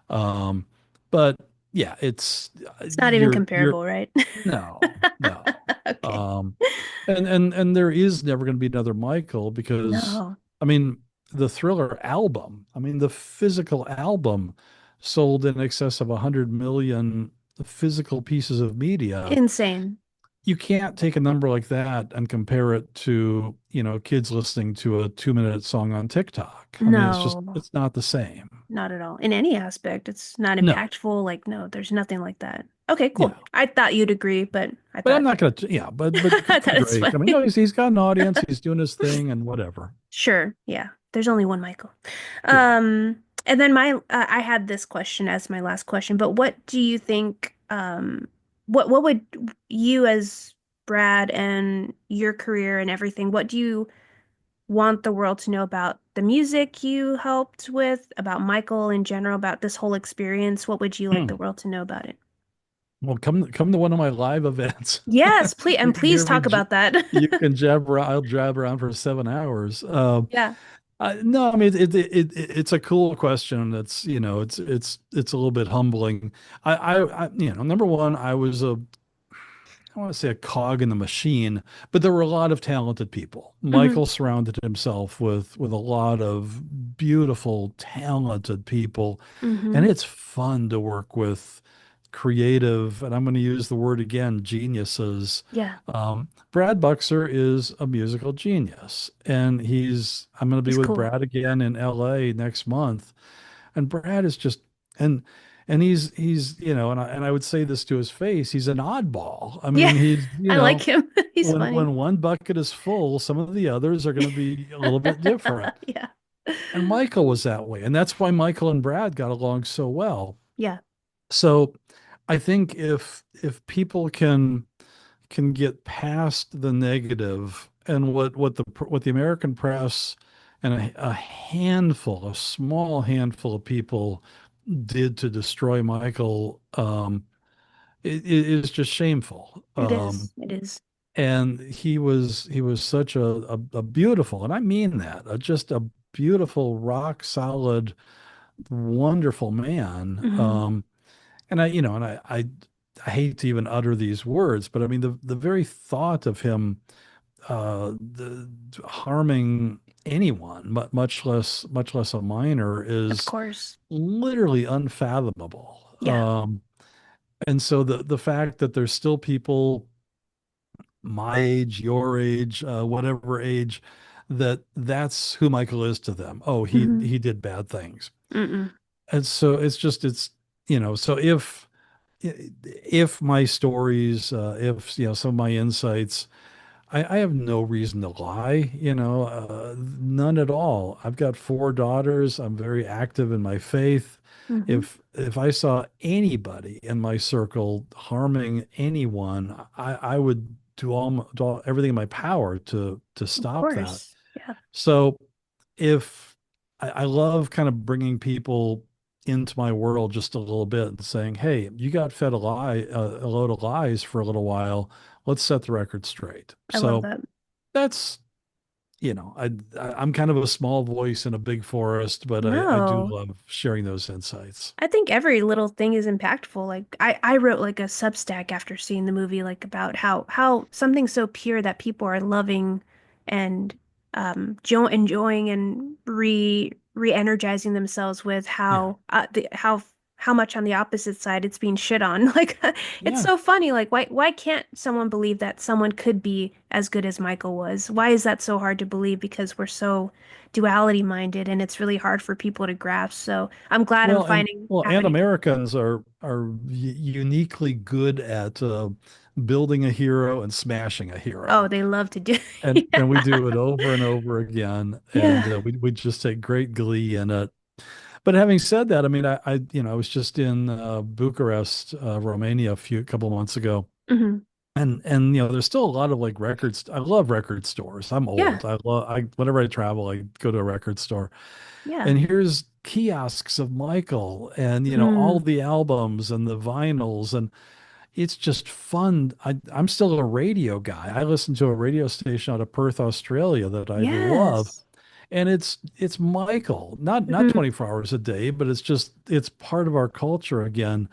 Um, but yeah, it's It's not even you're comparable, right? no. Okay. Um, and there is never going to be another Michael because No. I mean the Thriller album, I mean the physical album sold in excess of 100 million physical pieces of media. Insane. You can't take a number like that and compare it to, kids listening to a 2-minute song on TikTok. I mean, No, it's not the same. not at all. In any aspect, it's not No. impactful. Like, no, there's nothing like that. Okay, Yeah. cool. I thought you'd agree, but I But I'm thought not going to, yeah, but good I for thought it's Drake. I mean, funny. he's got an audience, he's doing his thing and whatever. Sure, yeah. There's only one Michael. Yeah. And then I had this question as my last question, but what do you think what would you as Brad and your career and everything, what do you want the world to know about the music you helped with, about Michael in general, about this whole experience? What would you like the Hmm. world to know about it? Well, come to one of my live events. Yes, please, You and can please hear me. talk about that. You can jab around. I'll jab around for 7 hours. Yeah. No, I mean it's a cool question. It's it's a little bit humbling. Number one, I want to say a cog in the machine, but there were a lot of talented people. Hmm. Michael surrounded himself with a lot of beautiful, talented people, and Hmm. it's fun to work with creative, and I'm going to use the word again, geniuses. Yeah, Brad Buxer is a musical genius, and I'm going to be he's with cool. Brad again in LA next month, and Brad is just and he's and I would say this to his face, he's an oddball. I Yeah, mean, he's I like him. He's funny. when one bucket is full, some of the others are going to be a little bit different. Yeah. And Michael was that way, and that's why Michael and Brad got along so well. Yeah. So I think if people can get past the negative and what the American press and a small handful of people did to destroy Michael, it is just shameful. It is. It is. And he was such a beautiful, and I mean that, just a beautiful, rock solid, wonderful man. Hmm. And I hate to even utter these words, but I mean the very thought of him harming anyone, but much less a minor, Of is course. literally unfathomable. Yeah. And so the fact that there's still people my age, your age, whatever age, that that's who Michael is to them. Oh, Hmm. he did bad things. Mm-mm. And so it's so if my stories, if some of my insights, I have no reason to lie, none at all. I've got four daughters. I'm very active in my faith. Hmm. If I saw anybody in my circle harming anyone, I would do everything in my power to Of stop that. course. Yeah. So if I love kind of bringing people into my world just a little bit and saying, "Hey, you got fed a load of lies for a little while. Let's set the record straight." I love So that. that's, I'm kind of a small voice in a big forest, but I do No. love sharing those insights. I think every little thing is impactful. Like I wrote like a Substack after seeing the movie, like about how something so pure that people are loving and enjoying and re-energizing themselves with Yeah. how much on the opposite side it's being shit on. Like it's Yeah. so funny. Like why can't someone believe that someone could be as good as Michael was? Why is that so hard to believe? Because we're so duality minded and it's really hard for people to grasp. So I'm glad I'm Well, and finding well, and happening. Americans are uniquely good at building a hero and smashing a Oh, hero. they love to do. And we do it over and over again, Yeah. and we just take great glee in it. But having said that, I mean, I was just in Bucharest, Romania, a couple of months ago, Hmm. and there's still a lot of like records. I love record stores. I'm Yeah. old. I whenever I travel, I go to a record store, Yeah. and here's kiosks of Michael, and all Mm. the albums and the vinyls, and it's just fun. I'm still a radio guy. I listen to a radio station out of Perth, Australia that I love. Yes. And it's Michael, not Hmm. 24 hours a day, but it's part of our culture again.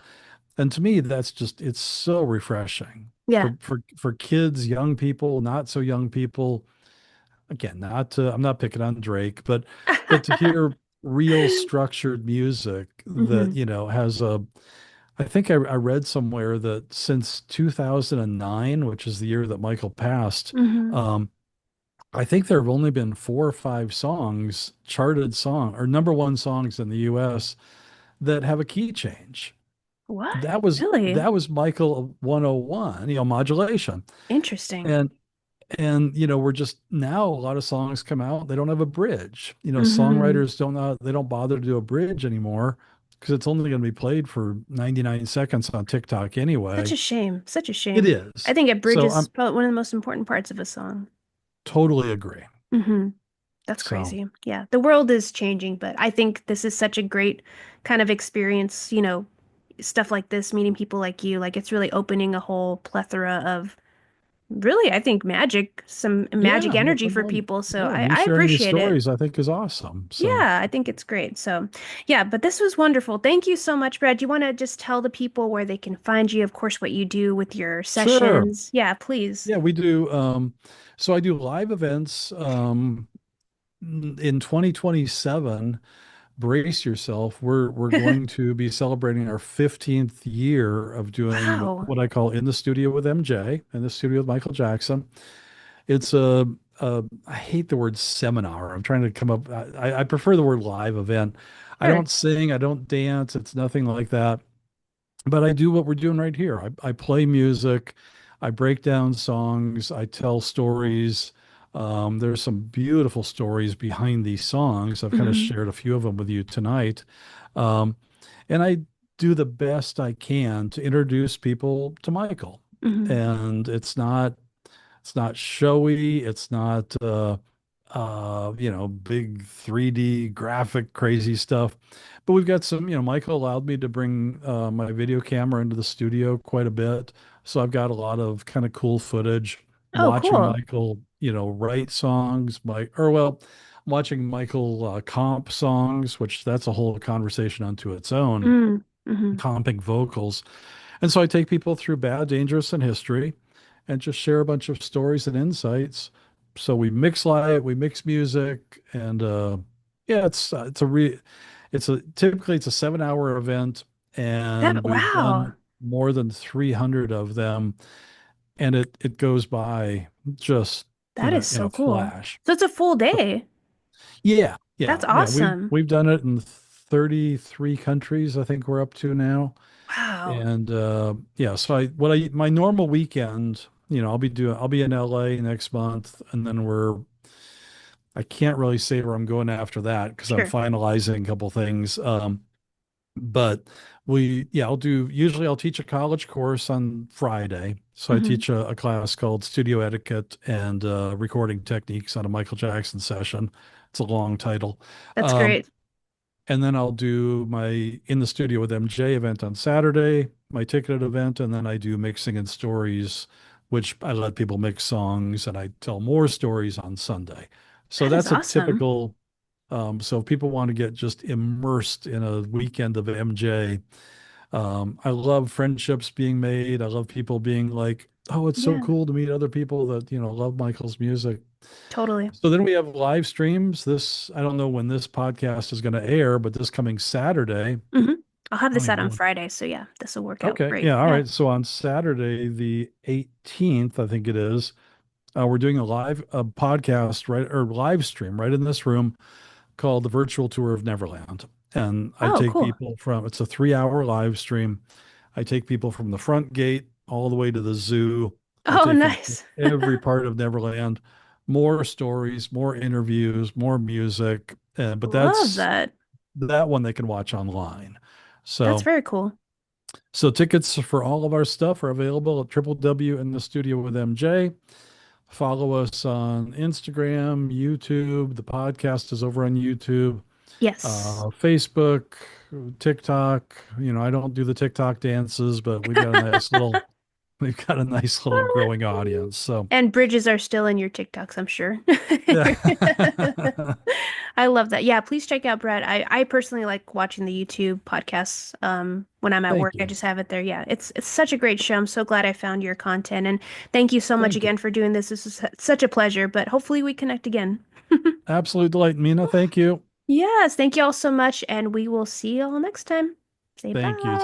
And to me, it's so refreshing Yeah. for kids, young people, not so young people. Again, I'm not picking on Drake, but to hear real structured music that, Hmm. has I think I read somewhere that since 2009, which is the year that Michael passed, Hmm. um, I think there have only been four or five songs, charted song or number one songs in the US that have a key change. What? That Really? was Michael 101, modulation. Interesting. And we're just now a lot of songs come out, they don't have a bridge. Hmm. Songwriters they don't bother to do a bridge anymore because it's only going to be played for 99 seconds on TikTok Such anyway. a shame. Such a It shame. I is. think a bridge So is I'm probably one of the most important parts of a song. totally agree. Hmm. That's So crazy. Yeah. The world is changing, but I think this is such a great kind of experience, stuff like this, meeting people like you, like it's really opening a whole plethora of really, I think some magic yeah, energy for people. So yeah, I, you I sharing these appreciate it. stories I think is awesome. So Yeah, I think it's great. So yeah, but this was wonderful. Thank you so much, Brad. Do you want to just tell the people where they can find you? Of course, what you do with your sure. sessions. Yeah, please. Yeah, we do. So I do live events in 2027. Brace yourself. We're going to be celebrating our 15th year of doing Wow. what I call in the studio with MJ, in the studio with Michael Jackson. It's I hate the word seminar. I'm trying to come up. I prefer the word live event. I Sure. don't sing. I don't dance. It's nothing like that. But I do what we're doing right here. I play music, I break down songs, I tell stories. There's some beautiful stories behind these songs. I've kind of Hmm. shared a few of them with you tonight. Um, and I do the best I can to introduce people to Michael. Hmm. And it's not showy. It's not big 3D graphic crazy stuff. But we've got some, Michael allowed me to bring my video camera into the studio quite a bit. So I've got a lot of kind of cool footage Oh, watching cool. Michael, write songs, or well, watching Michael comp songs, which that's a whole conversation unto its own, Mm. Hmm. comping vocals. And so I take people through bad, dangerous, and history and just share a bunch of stories and insights. So we mix music, and yeah, typically it's a 7 hour event, and we've Wow. done more than 300 of them, and it goes by just That is in so a cool. flash. So it's a full day. Yeah, That's yeah. We've awesome. we've done it in 33 countries, I think we're up to now. Wow. And yeah, so I my normal weekend, I'll be in LA next month, and then I can't really say where I'm going after that because I'm Sure. finalizing a couple things. But usually I'll teach a college course on Friday. So I Hmm. teach a class called Studio Etiquette and Recording Techniques on a Michael Jackson session. It's a long title. That's Um, great. and then I'll do my In the Studio with MJ event on Saturday, my ticketed event, and then I do mixing and stories, which I let people mix songs and I tell more stories on Sunday. So That is that's a awesome. typical so if people want to get just immersed in a weekend of MJ, I love friendships being made. I love people being like, "Oh, it's so Yeah, cool to meet other people that, love Michael's music." totally. So then we have live streams. I don't know when this podcast is going to air, but this coming Saturday, Hmm. I'll have I don't this out even on know. Friday, so yeah, this will work out Okay. great. Yeah. All Yeah. right. So on Saturday, the 18th, I think it is, we're doing a podcast, right, or live stream right in this room called the Virtual Tour of Neverland. And I Oh, take cool. people it's a 3 hour live stream. I take people from the front gate all the way to the zoo. I Oh, take them to nice. every part of Neverland, more stories, more interviews, more music. But Love that. that one they can watch online. That's So, very cool. so tickets for all of our stuff are available at www in the studio with MJ. Follow us on Instagram, YouTube. The podcast is over on YouTube, Yes. Facebook, TikTok. I don't do the TikTok dances, but we've got a nice little growing audience. So, And bridges are still in your TikToks, I'm sure. yeah. I love that. Yeah, please check out Brad. I personally like watching the YouTube podcasts when I'm at Thank work. I you. just have it there. Yeah, it's such a great show. I'm so glad I found your content and thank you so much Thank you. again for doing this. This is such a pleasure, but hopefully we connect again. Absolute delight, Mina. Thank you. Yes, thank you all so much and we will see you all next time. Say Thank you. bye.